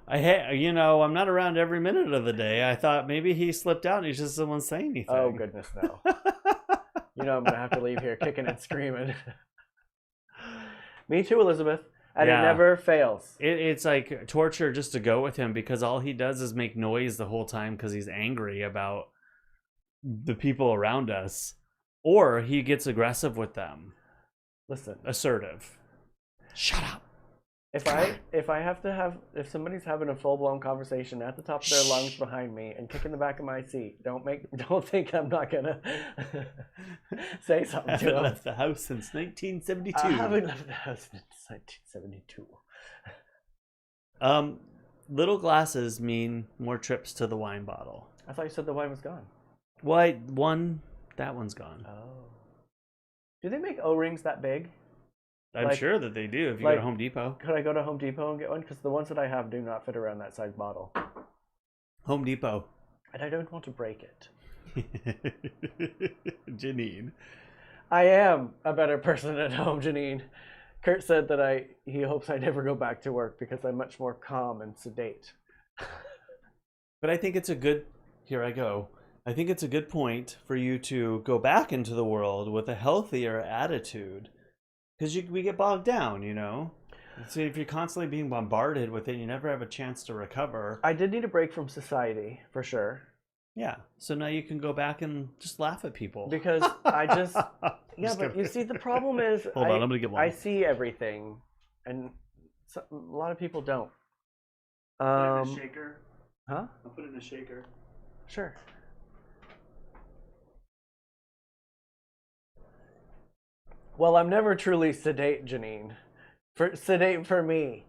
A: I'm not around every minute of the day. I thought maybe he slipped out and he just doesn't want to say anything.
B: Oh, goodness, no. I'm going to have to leave here kicking and screaming. Me too, Elizabeth. And
A: Yeah.
B: it never fails.
A: It's like torture just to go with him because all he does is make noise the whole time because he's angry about the people around us. Or he gets aggressive with them.
B: Listen,
A: Assertive. Shut up.
B: if somebody's having a full-blown conversation at the top of their lungs behind me and kicking the back of my seat, don't think I'm not gonna say something
A: I
B: to
A: haven't
B: them.
A: left the house since 1972.
B: I haven't left the house since 1972.
A: Little glasses mean more trips to the wine bottle.
B: I thought you said the wine was gone.
A: Well, that one's gone.
B: Oh. Do they make O-rings that big?
A: I'm sure that they do if you go to Home Depot.
B: Could I go to Home Depot and get one? Because the ones that I have do not fit around that size bottle.
A: Home Depot.
B: And I don't want to break it.
A: Janine.
B: I am a better person at home, Janine. Kurt said that he hopes I never go back to work because I'm much more calm and sedate.
A: But I think it's a good... Here I go. I think it's a good point for you to go back into the world with a healthier attitude. Because we get bogged down, So if you're constantly being bombarded with it, you never have a chance to recover.
B: I did need a break from society, for sure.
A: Yeah. So now you can go back and just laugh at people.
B: Because I just... Yeah, but you see, the problem is...
A: Hold on, I'm going to get one.
B: I see everything, and a lot of people don't.
A: Put it in a shaker.
B: Huh?
A: I'll put it in a shaker.
B: Sure. Well, I'm never truly sedate, Janine. Sedate for me.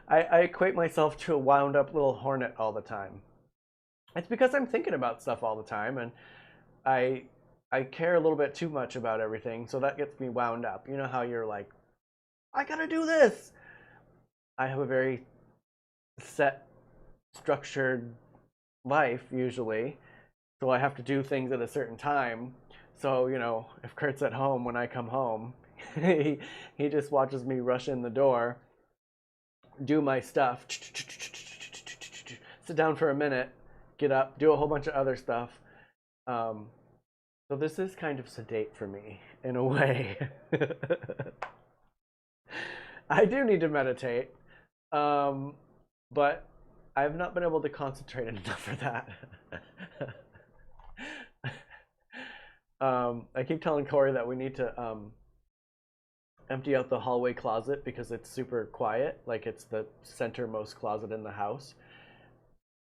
B: I equate myself to a wound up little hornet all the time. It's because I'm thinking about stuff all the time, and I care a little bit too much about everything, so that gets me wound up. You know how you're like, I gotta do this. I have a very set, structured life usually, so I have to do things at a certain time. So, if Kurt's at home when I come home, he just watches me rush in the door, do my stuff, sit down for a minute, get up, do a whole bunch of other stuff. So this is kind of sedate for me, in a way. I do need to meditate, but I've not been able to concentrate enough for that. I keep telling Cory that we need to empty out the hallway closet because it's super quiet, like it's the centermost closet in the house.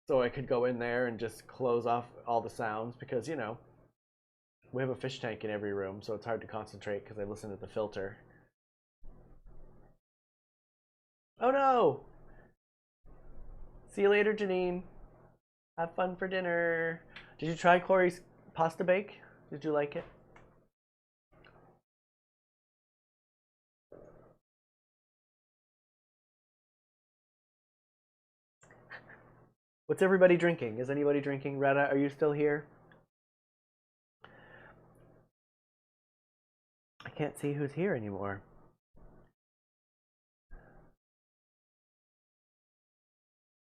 B: So I could go in there and just close off all the sounds because, we have a fish tank in every room, so it's hard to concentrate because I listen to the filter. Oh no! See you later, Janine. Have fun for dinner. Did you try Cory's pasta bake? Did you like it? What's everybody drinking? Is anybody drinking? Retta, are you still here? I can't see who's here anymore.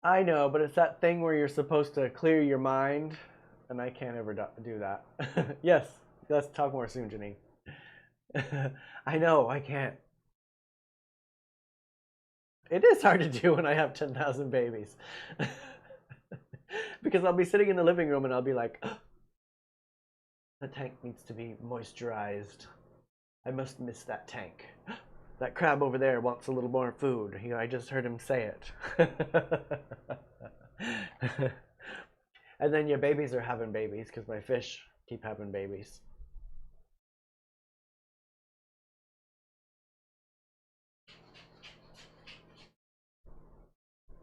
B: I know, but it's that thing where you're supposed to clear your mind, and I can't ever do that. Yes, let's talk more soon, Janine. I know, I can't. It is hard to do when I have 10,000 babies. Because I'll be sitting in the living room and I'll be like, the tank needs to be moisturized. I must miss that tank. That crab over there wants a little more food. You know, I just heard him say it. And then your babies are having babies because my fish keep having babies.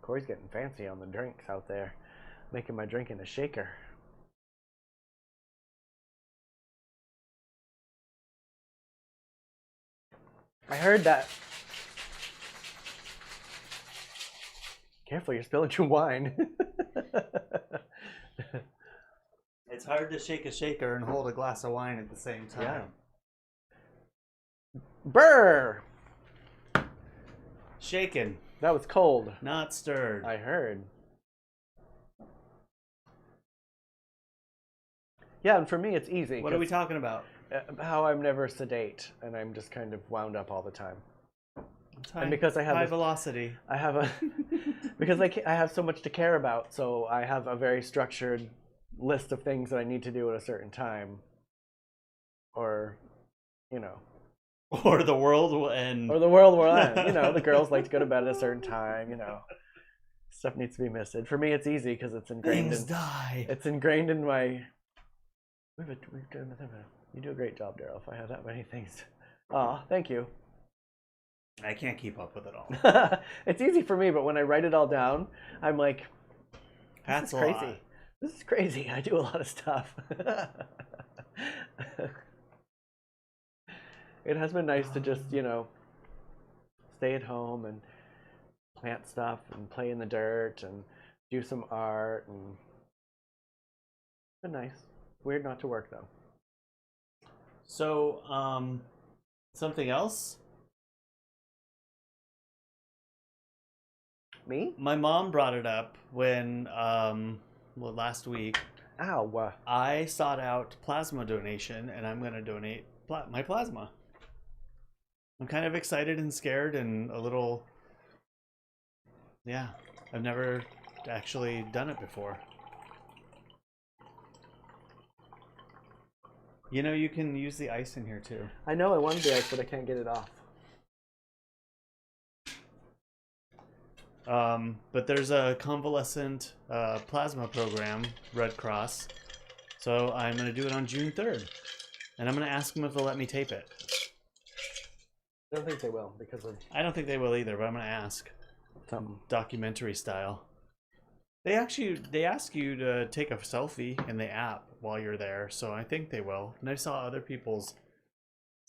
B: Cory's getting fancy on the drinks out there, making my drink in a shaker. I heard that. Careful, you're spilling your wine.
A: It's hard to shake a shaker and hold a glass of wine at the same time.
B: Yeah. Brr!
A: Shaken.
B: That was cold.
A: Not stirred.
B: I heard. Yeah, and for me it's easy.
A: What are we talking about?
B: How I'm never sedate and I'm just kind of wound up all the time.
A: And because I have high velocity.
B: I have a because I have so much to care about, so I have a very structured list of things that I need to do at a certain time. Or, you know.
A: Or the world will end.
B: Or the world will end. You know, the girls like to go to bed at a certain time, you know. Stuff needs to be missed. For me, it's easy because it's ingrained It's ingrained in my... You do a great job, Derrol, if I have that many things. Aw, thank you.
A: I can't keep up with it all.
B: It's easy for me, but when I write it all down, I'm like,
A: that's
B: crazy. This is crazy. I do a lot of stuff. It has been nice to just, you know, stay at home and plant stuff and play in the dirt and do some art. And it's been nice. Weird not to work, though.
A: So, something else?
B: Me?
A: My mom brought it up when, last week.
B: Ow.
A: I sought out plasma donation, and I'm going to donate my plasma. I'm kind of excited and scared and a little... Yeah, I've never actually done it before. You know, you can use the ice in here, too.
B: I know, I wanted the ice, but I can't get it off.
A: But there's a convalescent plasma program, Red Cross. So I'm going to do it on June 3rd. And I'm going to ask them if they'll let me tape it.
B: I don't think they will because of...
A: I don't think they will either, but I'm going to ask.
B: Some
A: documentary style. They ask you to take a selfie in the app while you're there, so I think they will. And I saw other people's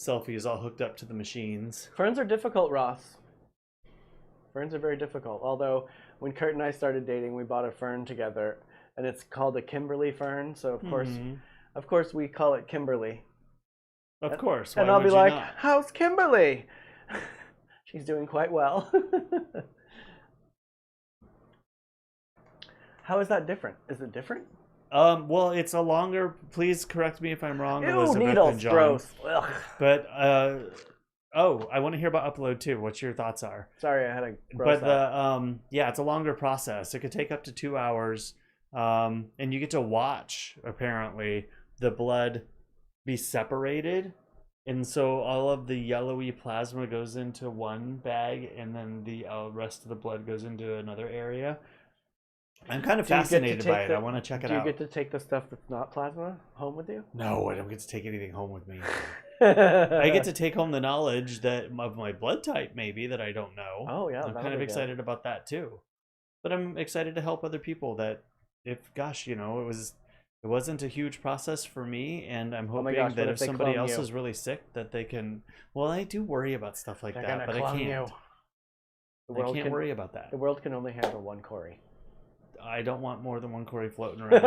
A: selfies all hooked up to the machines.
B: Ferns are difficult, Ross. Ferns are very difficult. Although, when Kurt and I started dating, we bought a fern together, and it's called a Kimberly fern. So of course, we call it Kimberly.
A: Of course.
B: And I'll be like, "How's Kimberly?" She's doing quite well. How is that different? Is it different?
A: Well, it's a longer. Please correct me if I'm wrong,
B: Ew,
A: Elizabeth
B: needles,
A: and John.
B: gross. Ugh.
A: But I want to hear about Upload too. What your thoughts are?
B: Sorry, I had a.
A: But yeah, it's a longer process. It could take up to 2 hours, and you get to watch apparently the blood be separated, and so all of the yellowy plasma goes into one bag, and then the rest of the blood goes into another area. I'm kind of fascinated by it. I want to check it out.
B: Do you get to take the stuff that's not plasma home with you?
A: No, I don't get to take anything home with me. I get to take home the knowledge that of my blood type, maybe, that I don't know.
B: Oh, yeah.
A: I'm kind of excited about that, too. But I'm excited to help other people that, if, gosh, you know, it wasn't a huge process for me, and I'm hoping that if somebody else is really sick, that they can... Well, I do worry about stuff like that, but I can't. I can't worry about that.
B: The world can only handle one Cory.
A: I don't want more than one Cory floating around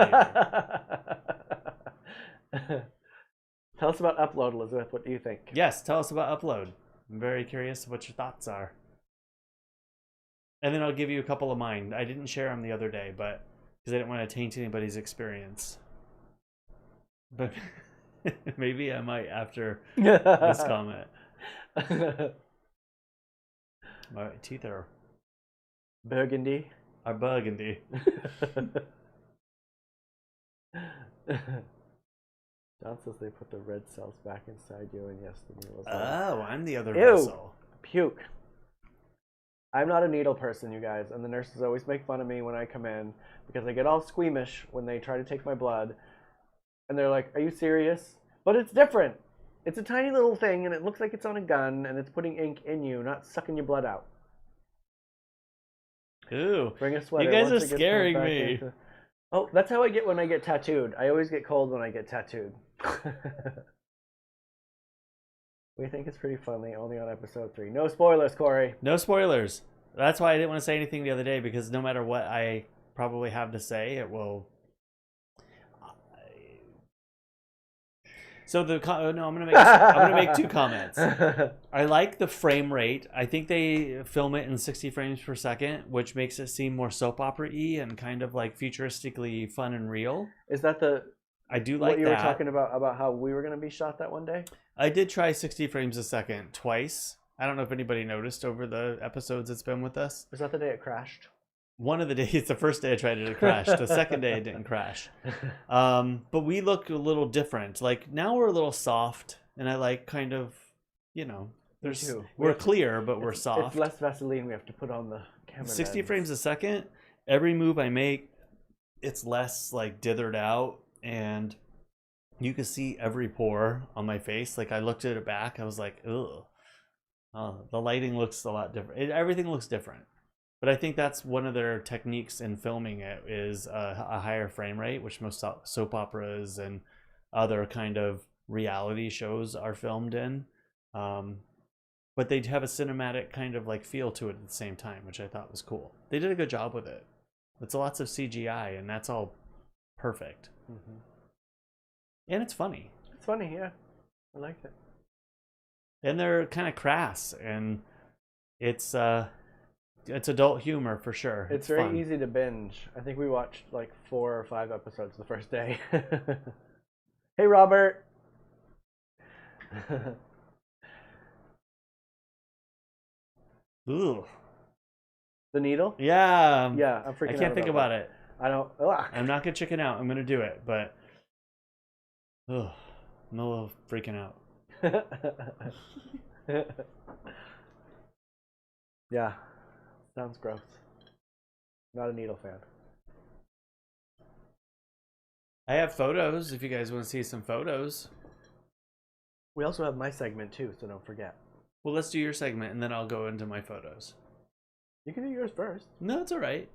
A: either.
B: Tell us about Upload, Elizabeth. What do you think?
A: Yes, tell us about Upload. I'm very curious what your thoughts are. And then I'll give you a couple of mine. I didn't share them the other day, but because I didn't want to taint anybody's experience. But maybe I might after this comment. My teeth are
B: burgundy.
A: Are burgundy.
B: John says they put the red cells back inside you, and yes, the needle is
A: Oh, I'm the other
B: Ew.
A: vessel.
B: Puke. I'm not a needle person, you guys, and the nurses always make fun of me when I come in because I get all squeamish when they try to take my blood, and they're like, "Are you serious?" But it's different. It's a tiny little thing, and it looks like it's on a gun, and it's putting ink in you, not sucking your blood out.
A: Ooh,
B: bring a sweater.
A: You guys are scaring me.
B: Oh, that's how I get when I get tattooed. I always get cold when I get tattooed. We think it's pretty funny, only on episode 3. No spoilers, Cory.
A: No spoilers. That's why I didn't want to say anything the other day, because no matter what I probably have to say, it will... So I'm gonna make 2 comments. I like the frame rate. I think they film it in 60 frames per second, which makes it seem more soap opera-y and kind of like futuristically fun and real.
B: Is that
A: I do like
B: what you
A: that.
B: were talking about how we were going to be shot that one day?
A: I did try 60 frames a second twice. I don't know if anybody noticed over the episodes it's been with us.
B: Was that the day it crashed?
A: One of the days, the first day I tried it, it crashed. The second day it didn't crash. But we look a little different. Like now we're a little soft, and I like kind of, we're clear, but we're soft.
B: It's less Vaseline we have to put on the camera.
A: 60 frames a second. Every move I make, it's less like dithered out, and you can see every pore on my face. Like I looked at it back, I was like, ugh. The lighting looks a lot different. Everything looks different. But I think that's one of their techniques in filming it is a higher frame rate, which most soap operas and other kind of reality shows are filmed in. But they have a cinematic kind of like feel to it at the same time, which I thought was cool. They did a good job with it. It's lots of CGI, and that's all perfect. Mm-hmm. And it's funny.
B: It's funny, yeah. I liked it.
A: And they're kind of crass, and it's adult humor for sure.
B: It's very fun. Easy to binge. I think we watched like 4 or 5 episodes the first day. Hey, Robert.
A: Ooh.
B: The needle?
A: Yeah.
B: Yeah, I'm freaking out.
A: I can't think about it.
B: I don't.
A: I'm not gonna chicken out. I'm gonna do it, but I'm a little freaking out.
B: Yeah. Sounds gross. Not a needle fan.
A: I have photos if you guys want to see some photos.
B: We also have my segment too, so don't forget.
A: Well, let's do your segment and then I'll go into my photos.
B: You can do yours first.
A: No, it's all right.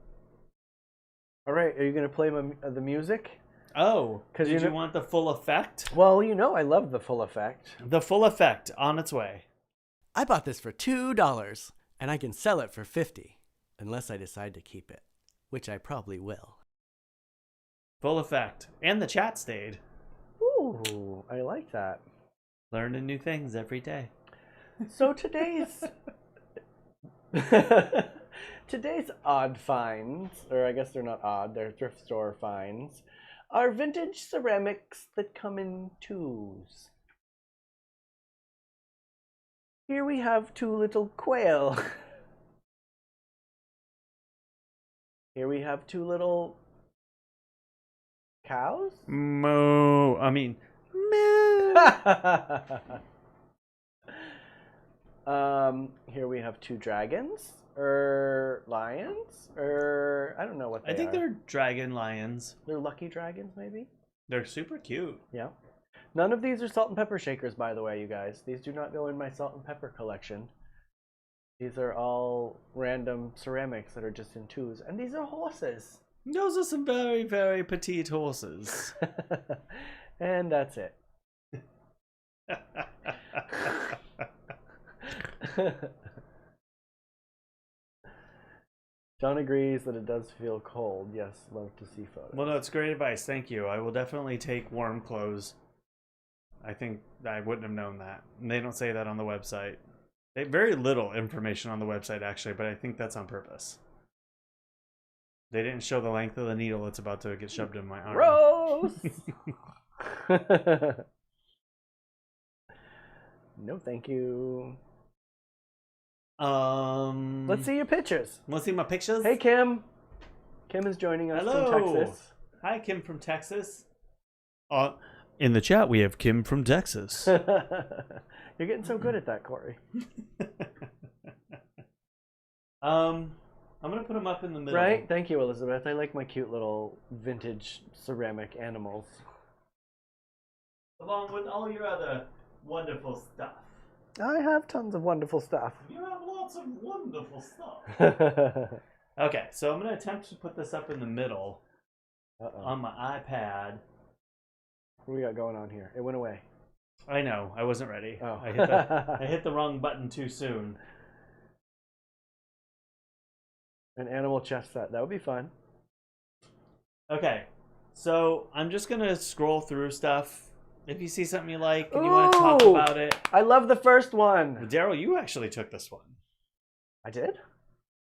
B: All right, are you going to play the music?
A: Oh, did you want the full effect?
B: Well, I love the full effect.
A: The full effect on its way.
C: I bought this for $2, and I can sell it for $50, unless I decide to keep it, which I probably will.
A: Full effect. And the chat stayed.
B: Ooh, I like that.
A: Learning new things every day.
B: So today's odd finds, or I guess they're not odd, they're thrift store finds, are vintage ceramics that come in 2s. Here we have 2 little quail. Here we have 2 little cows?
A: Moo. Moo.
B: Here we have 2 dragons, lions, I don't know what they are.
A: I think they're dragon lions.
B: They're lucky dragons, maybe?
A: They're super cute.
B: Yeah. None of these are salt and pepper shakers, by the way, you guys. These do not go in my salt and pepper collection. These are all random ceramics that are just in 2s, and these are horses.
A: Those are some very, very petite horses.
B: And that's it. John agrees that it does feel cold. Yes, love to see photos.
A: Well, no, it's great advice. Thank you. I will definitely take warm clothes. I think I wouldn't have known that. And they don't say that on the website. Very little information on the website, actually, but I think that's on purpose. They didn't show the length of the needle that's about to get shoved in my arm.
B: Gross. No, thank you. Let's see your pictures.
A: Want to see my pictures?
B: Hey, Kim. Kim is joining us
A: Hello.
B: from Texas.
A: Hi, Kim from Texas. In the chat, we have Kim from Texas.
B: You're getting so good at that, Cory.
A: I'm gonna put them up in the middle.
B: Right? Thank you, Elizabeth. I like my cute little vintage ceramic animals.
A: Along with all your other wonderful stuff.
B: I have tons of wonderful stuff.
A: You have lots of wonderful stuff. Okay, so I'm gonna attempt to put this up in the middle on my iPad.
B: What do we got going on here? It went away.
A: I know, I wasn't ready.
B: Oh.
A: I hit the wrong button too soon.
B: An animal chess set. That would be fun.
A: Okay, so I'm just gonna scroll through stuff. If you see something you like and you want to talk about it.
B: I love the first one.
A: Derrol, you actually took this one.
B: I did?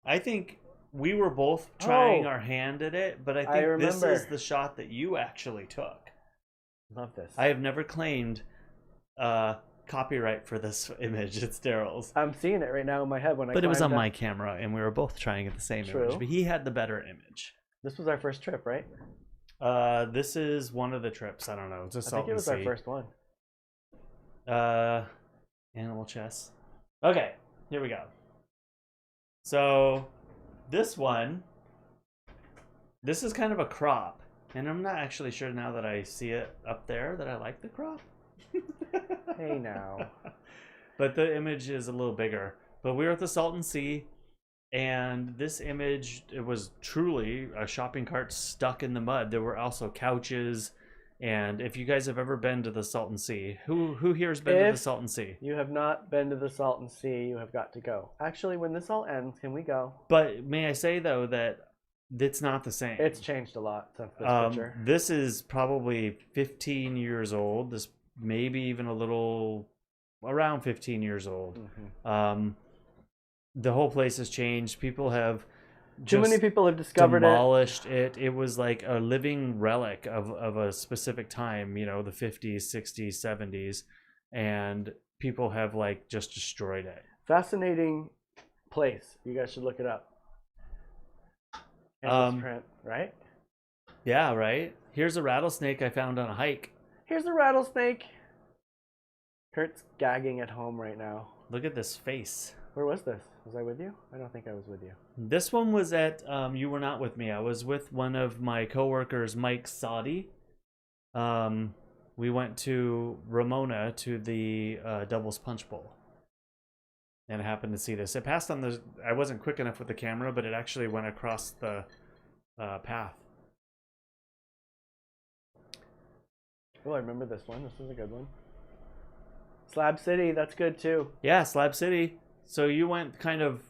A: I think we were both trying our hand at it, but I think this is the shot that you actually took.
B: Love this.
A: I have never claimed copyright for this image. It's Derrol's.
B: I'm seeing it right now in my head when I.
A: But it was on my camera, and we were both trying at the same image. But he had the better image.
B: This was our first trip, right?
A: This is one of the trips. I don't know. It's a
B: I think it was our first one.
A: Animal chess. Okay, here we go. So this one, this is kind of a crop, and I'm not actually sure now that I see it up there that I like the crop.
B: Hey now.
A: But the image is a little bigger. But we were at the Salton Sea, and this image, it was truly a shopping cart stuck in the mud. There were also couches, and if you guys have ever been to the Salton Sea, who here has been to the Salton Sea?
B: You have not been to the Salton Sea, you have got to go. Actually, when this all ends, can we go?
A: But may I say, though, that it's not the same.
B: It's changed a lot since this picture.
A: This is probably 15 years old. This maybe even a little around 15 years old. Mm-hmm. The whole place has changed. People have
B: too many people have discovered
A: demolished it. It was like a living relic of a specific time, you know, the 50s, 60s, 70s, and people have like just destroyed it.
B: Fascinating place. You guys should look it up. Print, right?
A: Yeah, right. Here's a rattlesnake I found on a hike.
B: Here's a rattlesnake. Kurt's gagging at home right now.
A: Look at this face.
B: Where was this? Was I with you? I don't think I was with you.
A: This one was at, you were not with me. I was with one of my coworkers, Mike Saudi. We went to Ramona to the Devil's Punch Bowl. And I happened to see this. It passed on the, I wasn't quick enough with the camera, but it actually went across the path.
B: Oh, I remember this one. This is a good one. Slab City, that's good too.
A: Yeah, Slab City. So you went kind of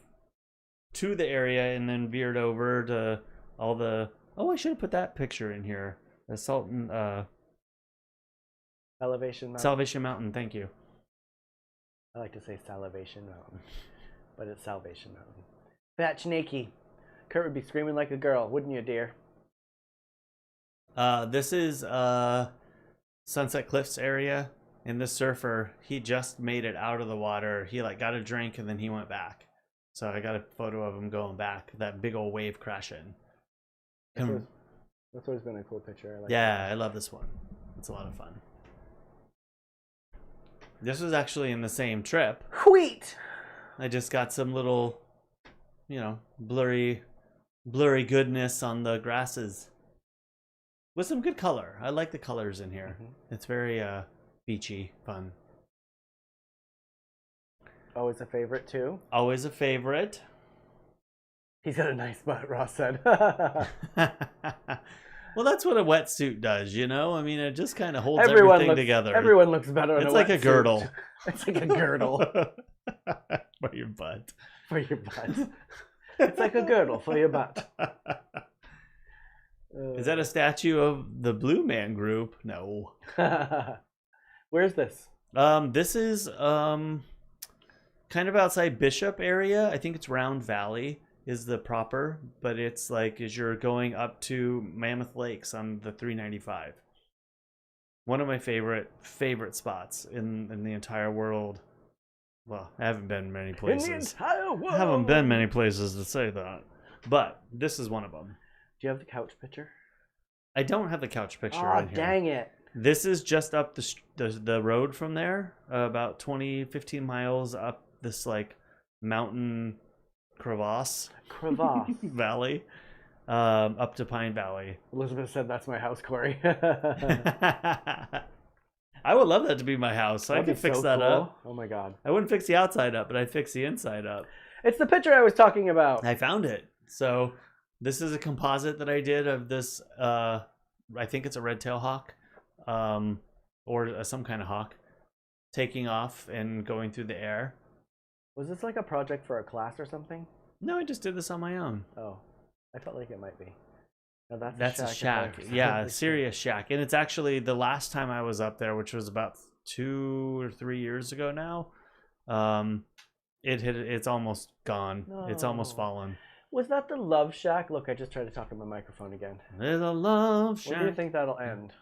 A: to the area and then veered over to all the... Oh, I should have put that picture in here. The Salton...
B: Salvation Mountain.
A: Salvation Mountain, thank you.
B: I like to say Salvation Mountain, but it's Salvation Mountain. Fat Snaky. Kurt would be screaming like a girl, wouldn't you, dear?
A: This is Sunset Cliffs area. And this surfer, he just made it out of the water. He like got a drink and then he went back. So I got a photo of him going back. That big old wave crashing.
B: That's always been a cool picture. I like
A: I love this one. It's a lot of fun. This was actually in the same trip.
B: Wheat.
A: I just got some little, you know, blurry goodness on the grasses. With some good color. I like the colors in here. Mm-hmm. It's very beachy, fun.
B: Always a favorite too.
A: Always a favorite.
B: He's got a nice butt, Ross said.
A: Well, that's what a wetsuit does, you know? I mean, it just kind of holds everything together.
B: Everyone looks better in a wetsuit.
A: It's like a girdle.
B: It's like a girdle.
A: For your butt.
B: For your butt. It's like a girdle for your butt.
A: Is that a statue of the Blue Man Group? No.
B: Where's this?
A: This is kind of outside Bishop area. I think it's Round Valley is the proper, but it's like as you're going up to Mammoth Lakes on the 395. One of my favorite spots in the entire world. Well, I haven't been many places.
B: In the entire world.
A: I haven't been many places to say that, but this is one of them.
B: Do you have the couch picture?
A: I don't have the couch picture
B: Oh,
A: on here.
B: dang it.
A: This is just up the road from there, about 15 miles up this like mountain crevasse valley, up to Pine Valley.
B: Elizabeth said that's my house, Cory.
A: I would love that to be my house. I could fix that up.
B: Oh my god.
A: I wouldn't fix the outside up, but I'd fix the inside up.
B: It's the picture I was talking about.
A: I found it. So this is a composite that I did of this. I think it's a red-tailed hawk, or some kind of hawk, taking off and going through the air.
B: Was this like a project for a class or something?
A: No, I just did this on my own.
B: Oh, I felt like it might be. No,
A: that's a shack. Yeah, a serious shack. And it's actually the last time I was up there, which was about 2 or 3 years ago now. It's almost gone. No. It's almost fallen.
B: Was that the love shack? Look, I just tried to talk in my microphone again.
A: There's a love shack.
B: When do you think that'll end?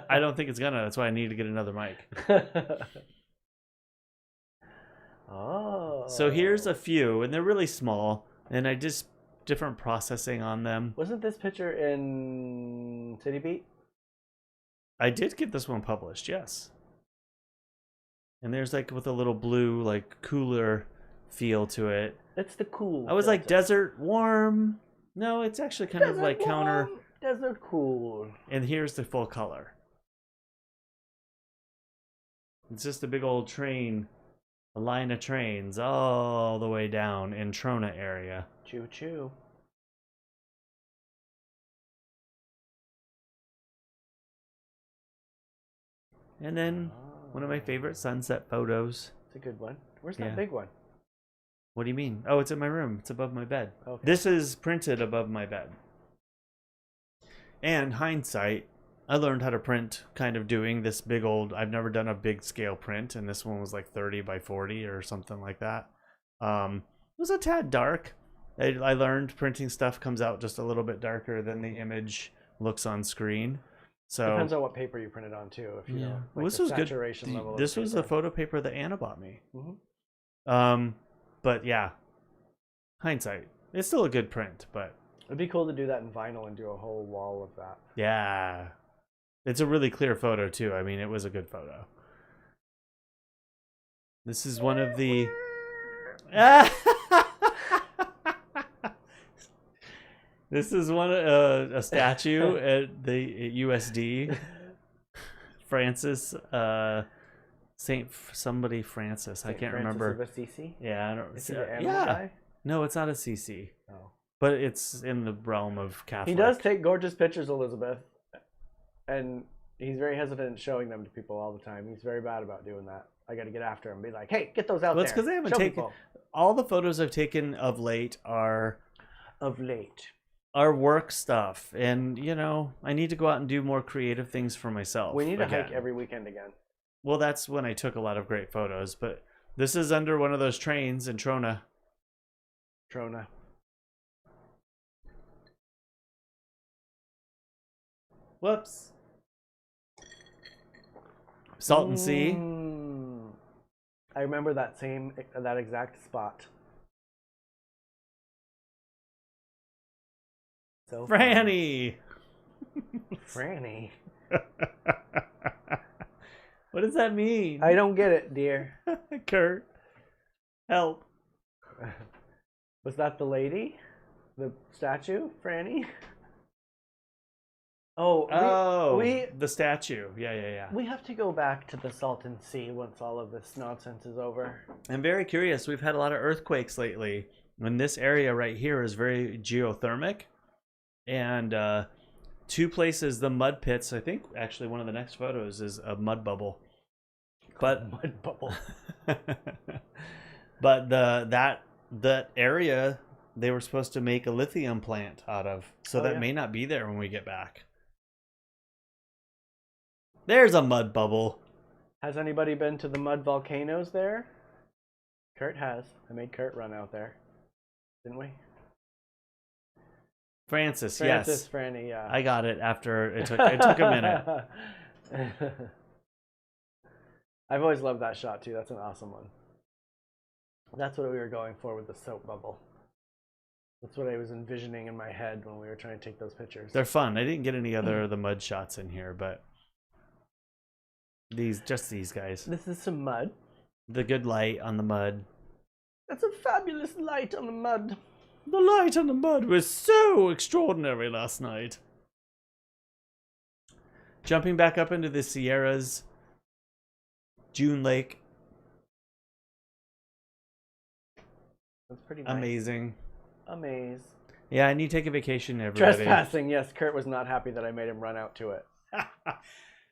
A: I don't think it's gonna. That's why I need to get another mic.
B: Oh.
A: So here's a few, and they're really small, and I just different processing on them.
B: Wasn't this picture in City Beat?
A: I did get this one published, yes. And there's like with a little blue, like cooler feel to it.
B: It's the cool.
A: I was like desert warm. No, it's actually kind of like
B: warm,
A: counter.
B: Desert cool.
A: And here's the full color. It's just a big old train, a line of trains all the way down in Trona area.
B: Choo choo.
A: And then one of my favorite sunset photos.
B: It's a good one. Where's that big one?
A: What do you mean? Oh, it's in my room. It's above my bed.
B: Okay.
A: This is printed above my bed. And hindsight, I learned how to print kind of doing this big old, I've never done a big scale print, and this one was like 30 by 40 or something like that. It was a tad dark. I learned printing stuff comes out just a little bit darker than the image looks on screen. So
B: depends on what paper you print it on too. If you know, like
A: well, this was good. This was the photo paper that Anna bought me.
B: Mm-hmm.
A: But yeah, hindsight, it's still a good print. But
B: it'd be cool to do that in vinyl and do a whole wall of that.
A: Yeah, it's a really clear photo too. I mean, it was a good photo. This is one of the. This is a statue at the USD. Francis, Saint somebody Francis. I can't remember.
B: Of Assisi?
A: Yeah, I don't.
B: Is he the animal guy?
A: No, it's not Assisi.
B: Oh,
A: but it's in the realm of Catholic.
B: He does take gorgeous pictures, Elizabeth, and he's very hesitant showing them to people all the time. He's very bad about doing that. I got to get after him, and be like, "Hey, get those out there."
A: It's because they haven't taken all the photos I've taken of late are work stuff, and I need to go out and do more creative things for myself.
B: We need to hike every weekend again.
A: Well, that's when I took a lot of great photos, but this is under one of those trains in Trona. Whoops. Salton Sea.
B: I remember that exact spot. So
A: Franny.
B: Franny.
A: What does that mean?
B: I don't get it, dear.
A: Kurt, help.
B: Was that the lady? The statue, Franny? Oh,
A: the statue. Yeah.
B: We have to go back to the Salton Sea once all of this nonsense is over.
A: I'm very curious. We've had a lot of earthquakes lately. And this area right here is very geothermic. And two places, the mud pits. I think actually one of the next photos is a mud bubble. But
B: mud bubble.
A: But that area they were supposed to make a lithium plant out of. So that may not be there when we get back. There's a mud bubble.
B: Has anybody been to the mud volcanoes there? Kurt has. I made Kurt run out there. Didn't we?
A: Francis,
B: Francis,
A: yes.
B: Franny, yeah.
A: I got it after it took a minute.
B: I've always loved that shot too. That's an awesome one. That's what we were going for with the soap bubble. That's what I was envisioning in my head when we were trying to take those pictures.
A: They're fun. I didn't get any other of the mud shots in here, but these guys.
B: This is some mud.
A: The good light on the mud.
B: That's a fabulous light on the mud.
A: The light on the mud was so extraordinary last night. Jumping back up into the Sierras, June Lake.
B: That's pretty nice.
A: Amazing.
B: Amaze.
A: Yeah, I need to take a vacation, everybody.
B: Trespassing, yes. Kurt was not happy that I made him run out to it.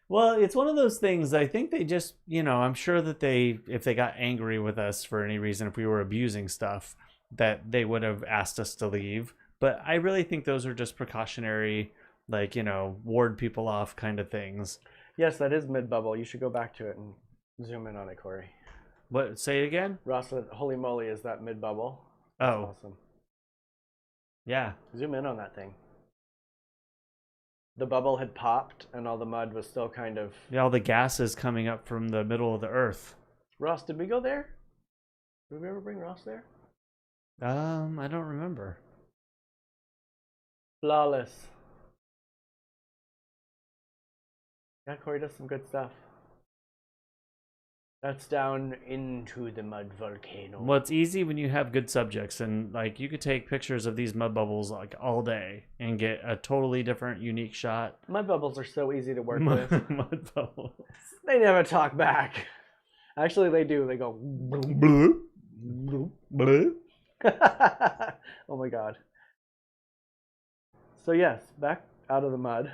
A: Well, it's one of those things. I think they just, I'm sure that if they got angry with us for any reason, if we were abusing stuff, that they would have asked us to leave. But I really think those are just precautionary, ward people off kind of things.
B: Yes, that is mid-bubble. You should go back to it and zoom in on it, Cory.
A: What? Say it again?
B: Ross said, holy moly, is that mid-bubble?
A: Oh.
B: That's awesome.
A: Yeah.
B: Zoom in on that thing. The bubble had popped and all the mud was still kind of...
A: Yeah, all the gases coming up from the middle of the earth.
B: Ross, did we go there? Did we ever bring Ross there?
A: I don't remember.
B: Flawless. Yeah, Cory does some good stuff. That's down into the mud volcano.
A: Well, it's easy when you have good subjects, and you could take pictures of these mud bubbles all day and get a totally different, unique shot.
B: Mud bubbles are so easy to work with.
A: Mud bubbles.
B: They never talk back. Actually, they do. They go.
A: Blue. Blue.
B: Oh my god. So yes, back out of the mud.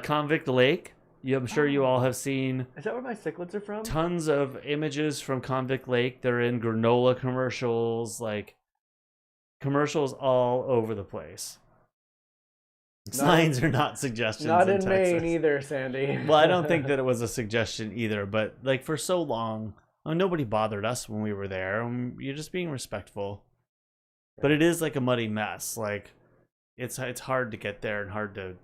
A: Convict Lake. I'm sure you all have seen.
B: Is that where my cichlids are from?
A: Tons of images from Convict Lake. They're in granola commercials, commercials all over the place. Signs are not suggestions.
B: Not in
A: Texas.
B: Maine either, Sandy.
A: Well, I don't think that it was a suggestion either, but for so long, nobody bothered us when we were there. You're just being respectful. But it is a muddy mess. It's hard to get there and hard to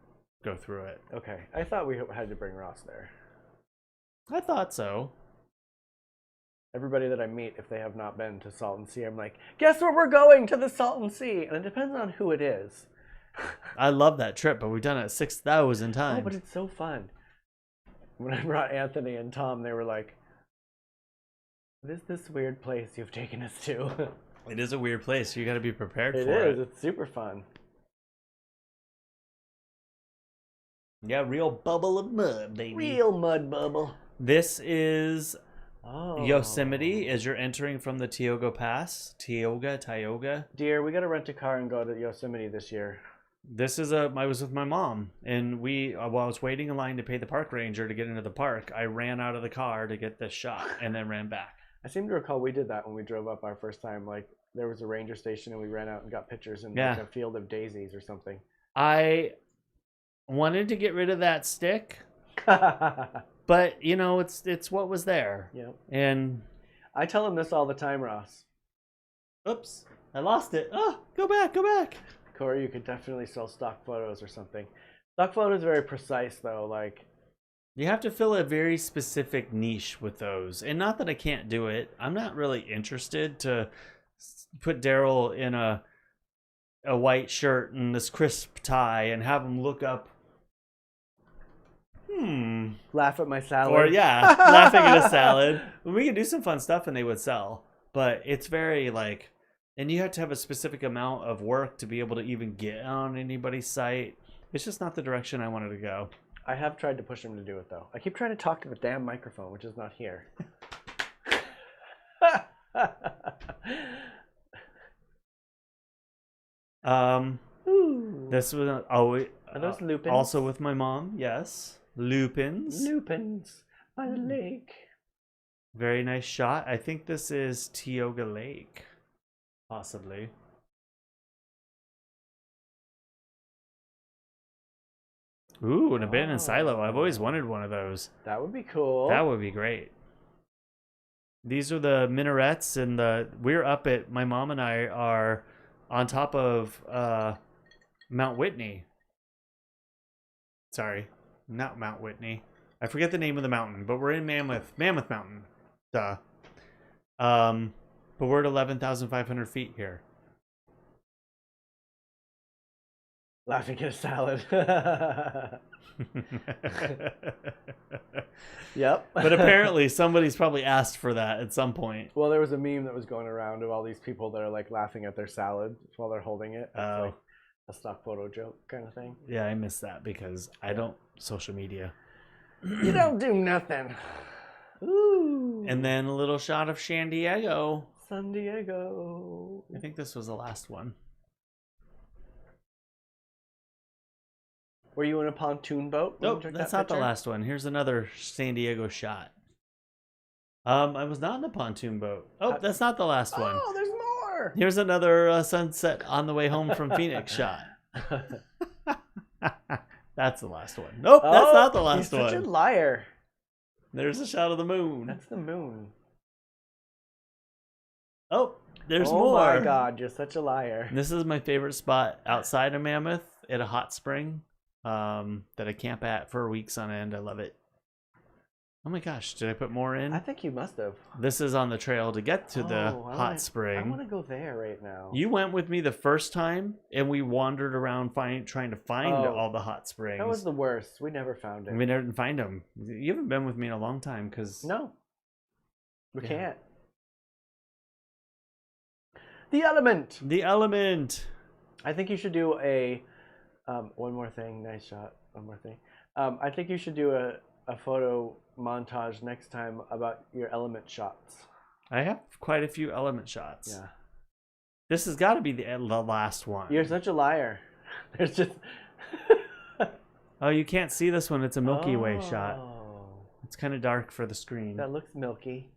A: go through it.
B: Okay, I thought we had to bring Ross there.
A: I thought so.
B: Everybody that I meet, if they have not been to Salton Sea, I'm like, guess where we're going? To the Salton Sea. And it depends on who it is.
A: I love that trip, but we've done it 6,000 times.
B: Oh, but it's so fun. When I brought Anthony and Tom, they were like, what is this weird place you've taken us to?
A: It is a weird place. You got to be prepared for it.
B: It is. It's super fun.
A: Yeah, real bubble of mud, baby.
B: Real mud bubble.
A: This is
B: Oh.
A: Yosemite as you're entering from the Tioga Pass. Tioga.
B: Dear, we got to rent a car and go to Yosemite this year.
A: This is I was with my mom, and while I was waiting in line to pay the park ranger to get into the park, I ran out of the car to get this shot and then ran back.
B: I seem to recall we did that when we drove up our first time. There was a ranger station and we ran out and got pictures in a field of daisies or something.
A: I wanted to get rid of that stick, but it's what was there.
B: Yeah.
A: And
B: I tell him this all the time, Ross.
A: Oops, I lost it. Oh, go back.
B: Cory, you could definitely sell stock photos or something. Stock photos are very precise, though.
A: You have to fill a very specific niche with those. And not that I can't do it. I'm not really interested to put Derrol in a white shirt and this crisp tie and have him look up.
B: Laugh at my salad.
A: Or, laughing at a salad. We could do some fun stuff and they would sell. But it's very, and you have to have a specific amount of work to be able to even get on anybody's site. It's just not the direction I wanted to go.
B: I have tried to push him to do it, though. I keep trying to talk to the damn microphone, which is not here.
A: This was always
B: Are those lupins?
A: Also with my mom, yes. Lupins.
B: Lupins by the lake.
A: Very nice shot. I think this is Tioga Lake. Possibly. Ooh, an abandoned silo. I've always wanted one of those.
B: That would be cool.
A: That would be great. These are the minarets, and we're up at, my mom and I are on top of Mount Whitney. Sorry, not Mount Whitney. I forget the name of the mountain, but we're in Mammoth Mountain. Duh. But we're at 11,500 feet here.
B: Laughing at a salad. Yep.
A: But apparently somebody's probably asked for that at some point.
B: Well, there was a meme that was going around of all these people that are like laughing at their salad while they're holding it. It's like a stock photo joke kind of thing.
A: Yeah, I missed that because I don't social media.
B: You don't do nothing. Ooh.
A: And then a little shot of San Diego.
B: San Diego.
A: I think this was the last one.
B: Were you in a pontoon boat?
A: Nope, that's not the last one. Here's another San Diego shot. I was not in a pontoon boat. Oh, that's not the last one.
B: Oh, there's more.
A: Here's another sunset on the way home from Phoenix shot. That's the last one. Nope, that's not the last one.
B: You're such a liar.
A: There's a shot of the moon.
B: That's the moon.
A: Oh, there's more.
B: Oh my God, you're such a liar.
A: This is my favorite spot outside of Mammoth at a hot spring that I camp at for weeks on end. I love it. Oh my gosh, did I put more in?
B: I think you must have.
A: This is on the trail to get to the hot spring.
B: I want to go there right now.
A: You went with me the first time, and we wandered around trying to find all the hot springs.
B: That was the worst. We never found it.
A: We never didn't find them. You haven't been with me in a long time because
B: no, we can't. The element.
A: The element.
B: I think you should do a one more thing. Nice shot. One more thing. I think you should do a photo montage next time about your element shots.
A: I have quite a few element shots.
B: Yeah.
A: This has got to be the last one.
B: You're such a liar. There's just.
A: Oh, you can't see this one. It's a Milky Way shot. It's kind of dark for the screen.
B: That looks milky.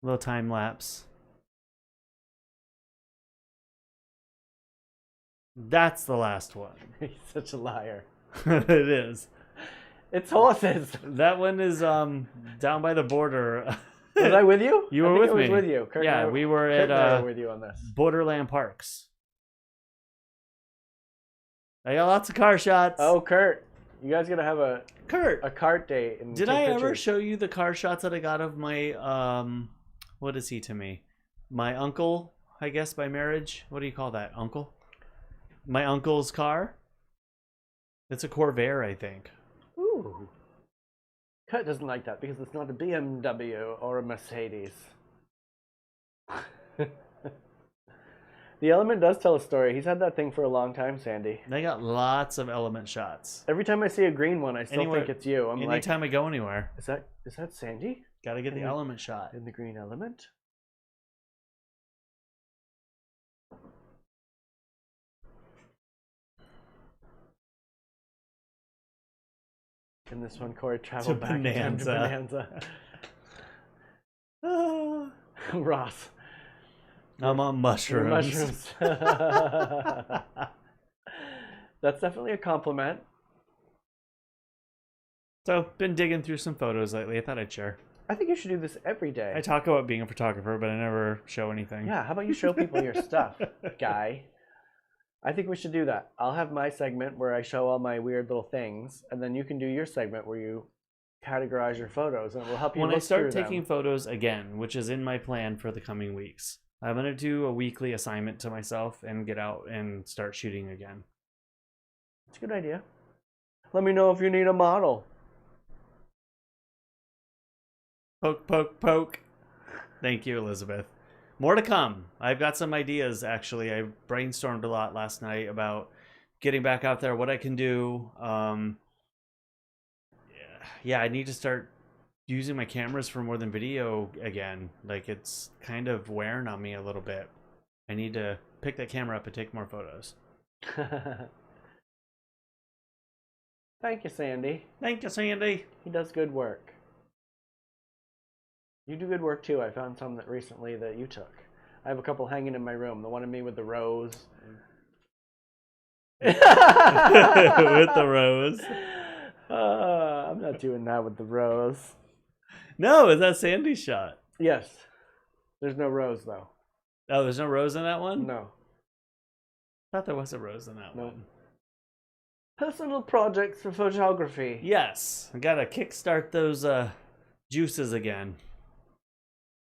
A: Little time lapse. That's the last one.
B: He's such a liar.
A: It is.
B: It's horses.
A: That one is down by the border.
B: Was I with you?
A: You were with me.
B: I was with you. Kurt
A: yeah, we were
B: Kurt
A: at
B: with you on this.
A: Borderland Parks. I got lots of car shots.
B: Oh, Kurt, you guys gotta have a cart date. And
A: did I ever show you the car shots that I got of my what is he to me? My uncle, I guess by marriage. What do you call that? Uncle? My uncle's car. It's a Corvair, I think.
B: Ooh. Kurt doesn't like that because it's not a BMW or a Mercedes. The element does tell a story. He's had that thing for a long time, Sandy.
A: They got lots of element shots.
B: Every time I see a green one, I still think it's you.
A: Anytime I go anywhere.
B: Is that Sandy?
A: Gotta get the element shot.
B: In the green element? In this one, Cory traveled back in time to Bonanza. Ross.
A: I'm on mushrooms.
B: That's definitely a compliment.
A: So, been digging through some photos lately. I thought I'd share.
B: I think you should do this every day.
A: I talk about being a photographer, but I never show anything.
B: Yeah, how about you show people your stuff, guy? I think we should do that. I'll have my segment where I show all my weird little things, and then you can do your segment where you categorize your photos, and it will help you
A: when I start taking
B: them.
A: photos again, which is in my plan for the coming weeks. I'm going to do a weekly assignment to myself and get out and start shooting again.
B: It's a good idea. Let me know if you need a model.
A: Poke, poke, poke. Thank you, Elizabeth. More to come. I've got some ideas, actually. I brainstormed a lot last night about getting back out there, what I can do. Yeah, I need to start using my cameras for more than video again. Like, it's kind of wearing on me a little bit. I need to pick that camera up and take more photos.
B: Thank you, Sandy.
A: Thank you, Sandy.
B: He does good work. You do good work too. I found some that recently that you took. I have a couple hanging in my room. The one of me with the rose.
A: With the rose.
B: I'm not doing that with the rose.
A: No, is that Sandy's shot?
B: Yes. There's no rose though.
A: Oh, there's no rose in that one?
B: No.
A: I thought there was a rose in that
B: No.
A: one.
B: Personal projects for photography.
A: Yes. I gotta kickstart those juices again.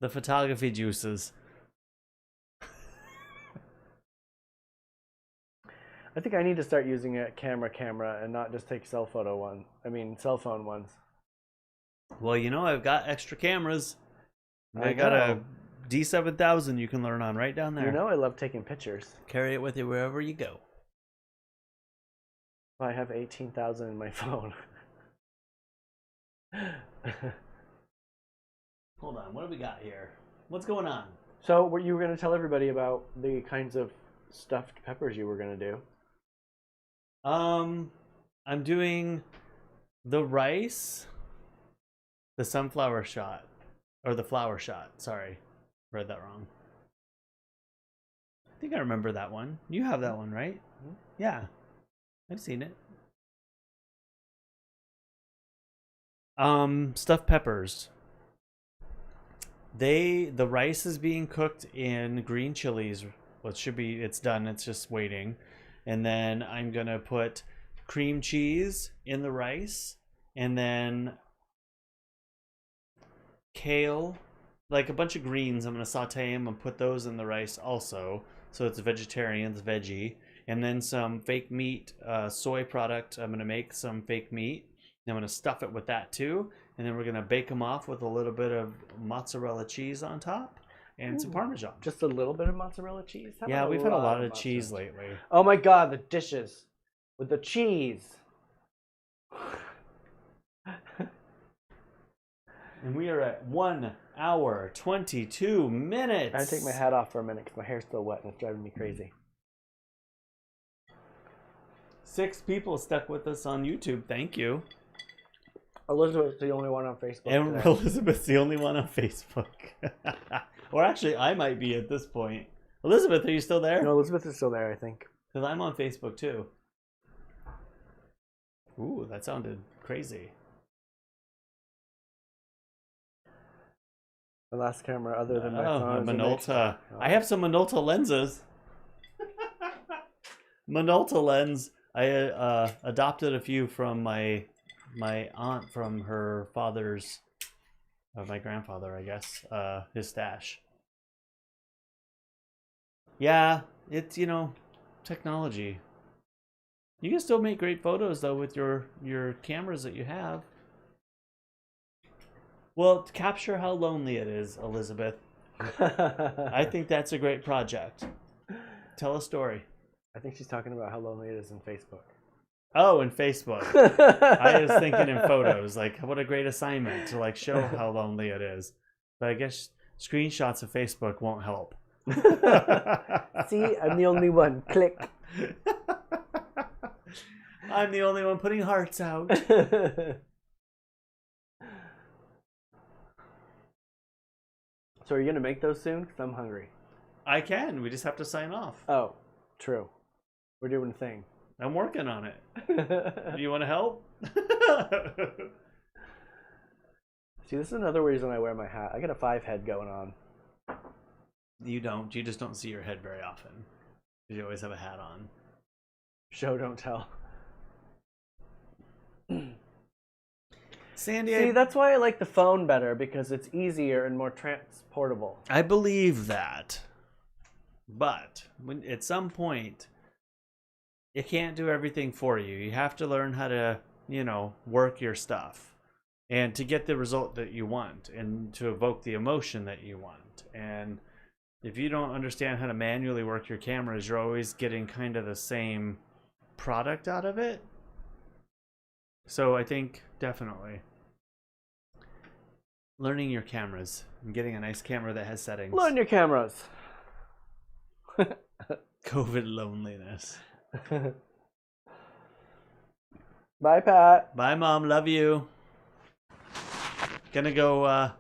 A: The photography juices.
B: I think I need to start using a camera and not just take cell phone ones.
A: Well, you know, I've got extra cameras.
B: I
A: I got a
B: know.
A: D7000 you can learn on right down there.
B: You know I love taking pictures.
A: Carry it with you wherever you go.
B: I have 18,000 in my phone.
A: Hold on, what do we got here? What's going on?
B: So, what you were going to tell everybody about the kinds of stuffed peppers you were going to do?
A: I'm doing the rice, the sunflower shot, or the flower shot. Sorry, read that wrong. I think I remember that one. You have that one, right?
B: Mhm.
A: Yeah, I've seen it. Stuffed peppers. The rice is being cooked in green chilies. Well, it's done. It's just waiting. And then I'm gonna put cream cheese in the rice, and then kale, like a bunch of greens. I'm gonna saute them and put those in the rice also, so it's a vegetarian's veggie. And then some fake meat, soy product. I'm gonna make some fake meat. And I'm gonna stuff it with that too, and then we're gonna bake them off with a little bit of mozzarella cheese on top and some Parmesan.
B: Just a little bit of mozzarella cheese? How
A: Yeah,
B: about
A: we've had a lot of
B: mozzarella
A: cheese lately.
B: Oh my god, the dishes with the cheese.
A: And we are at 1 hour 22 minutes.
B: I take my hat off for a minute because my hair's still wet and it's driving me crazy.
A: 6 people stuck with us on YouTube. Thank you.
B: Elizabeth's the only one on Facebook.
A: And
B: today.
A: Elizabeth's the only one on Facebook. Or actually, I might be at this point. Elizabeth, are you still there?
B: No, Elizabeth is still there, I think.
A: Because I'm on Facebook too. Ooh, that sounded crazy.
B: The last camera other than my phone. is a
A: Minolta.
B: Nexus.
A: I have some Minolta lenses. Minolta lens. I adopted a few from my aunt from her father's, my grandfather, I guess, his stash. Yeah, it's, technology. You can still make great photos though with your cameras that you have. Well, to capture how lonely it is, Elizabeth. I think that's a great project. Tell a story.
B: I think she's talking about how lonely it is in Facebook.
A: Oh, in Facebook. I was thinking in photos, like what a great assignment to show how lonely it is. But I guess screenshots of Facebook won't help.
B: See, I'm the only one. Click.
A: I'm the only one putting hearts out.
B: So are you gonna make those soon? Because I'm hungry.
A: I can. We just have to sign off.
B: Oh, true. We're doing a thing.
A: I'm working on it. Do you want to help?
B: See, this is another reason I wear my hat. I got a 5 head going on.
A: You don't. You just don't see your head very often. You always have a hat on.
B: Show, don't tell.
A: Sandy,
B: See, that's why I like the phone better, because it's easier and more transportable.
A: I believe that. But at some point, it can't do everything for you. You have to learn how to, work your stuff. And to get the result that you want. And to evoke the emotion that you want. And if you don't understand how to manually work your cameras, you're always getting kind of the same product out of it. So I think definitely learning your cameras and getting a nice camera that has settings.
B: Learn your cameras.
A: COVID loneliness.
B: Bye, Pat.
A: Bye, Mom. Love you. Gonna go,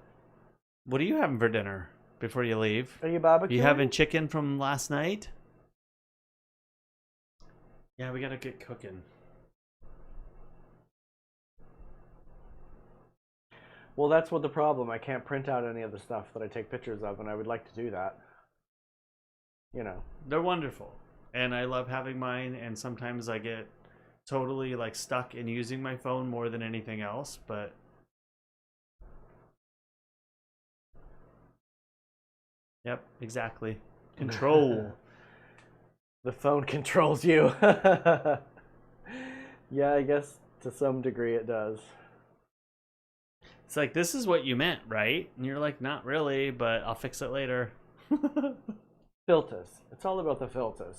A: what are you having for dinner before you leave?
B: Are you barbecuing?
A: You having chicken from last night? Yeah, we gotta get cooking.
B: Well, that's what the problem. I can't print out any of the stuff that I take pictures of, and I would like to do that. You know.
A: They're wonderful. And I love having mine, and sometimes I get totally like stuck in using my phone more than anything else, but yep, exactly. Control.
B: The phone controls you. Yeah, I guess to some degree it does.
A: It's like, this is what you meant, right? And you're like, not really, but I'll fix it later.
B: Filters. It's all about the filters.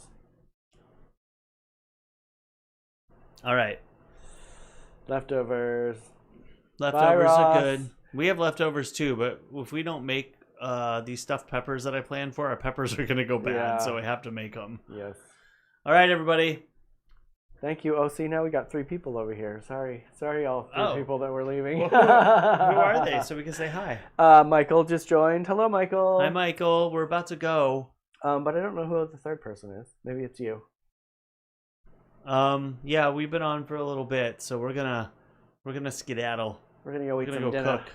A: All right.
B: Leftovers.
A: Leftovers are
B: Ross.
A: good. We have leftovers too, but if we don't make these stuffed peppers that I planned for, our peppers are going to go bad,
B: Yeah.
A: so I have to make them.
B: Yes.
A: All right, everybody.
B: Thank you. Oh, see, now we got 3 people over here. Sorry, all 3 people that were leaving.
A: Well, who are they? So we can say hi.
B: Michael just joined. Hello, Michael.
A: Hi, Michael. We're about to go.
B: But I don't know who the third person is. Maybe it's you.
A: Yeah, we've been on for a little bit, so we're gonna skedaddle.
B: We're gonna go eat
A: We're
B: some
A: gonna go
B: dinner.
A: cook.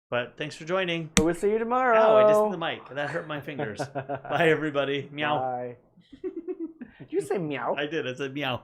A: But thanks for joining.
B: We'll see you tomorrow.
A: Oh, I just hit the mic. That hurt my fingers. Bye, everybody. Meow.
B: Bye. Did you say meow?
A: I did. I said meow.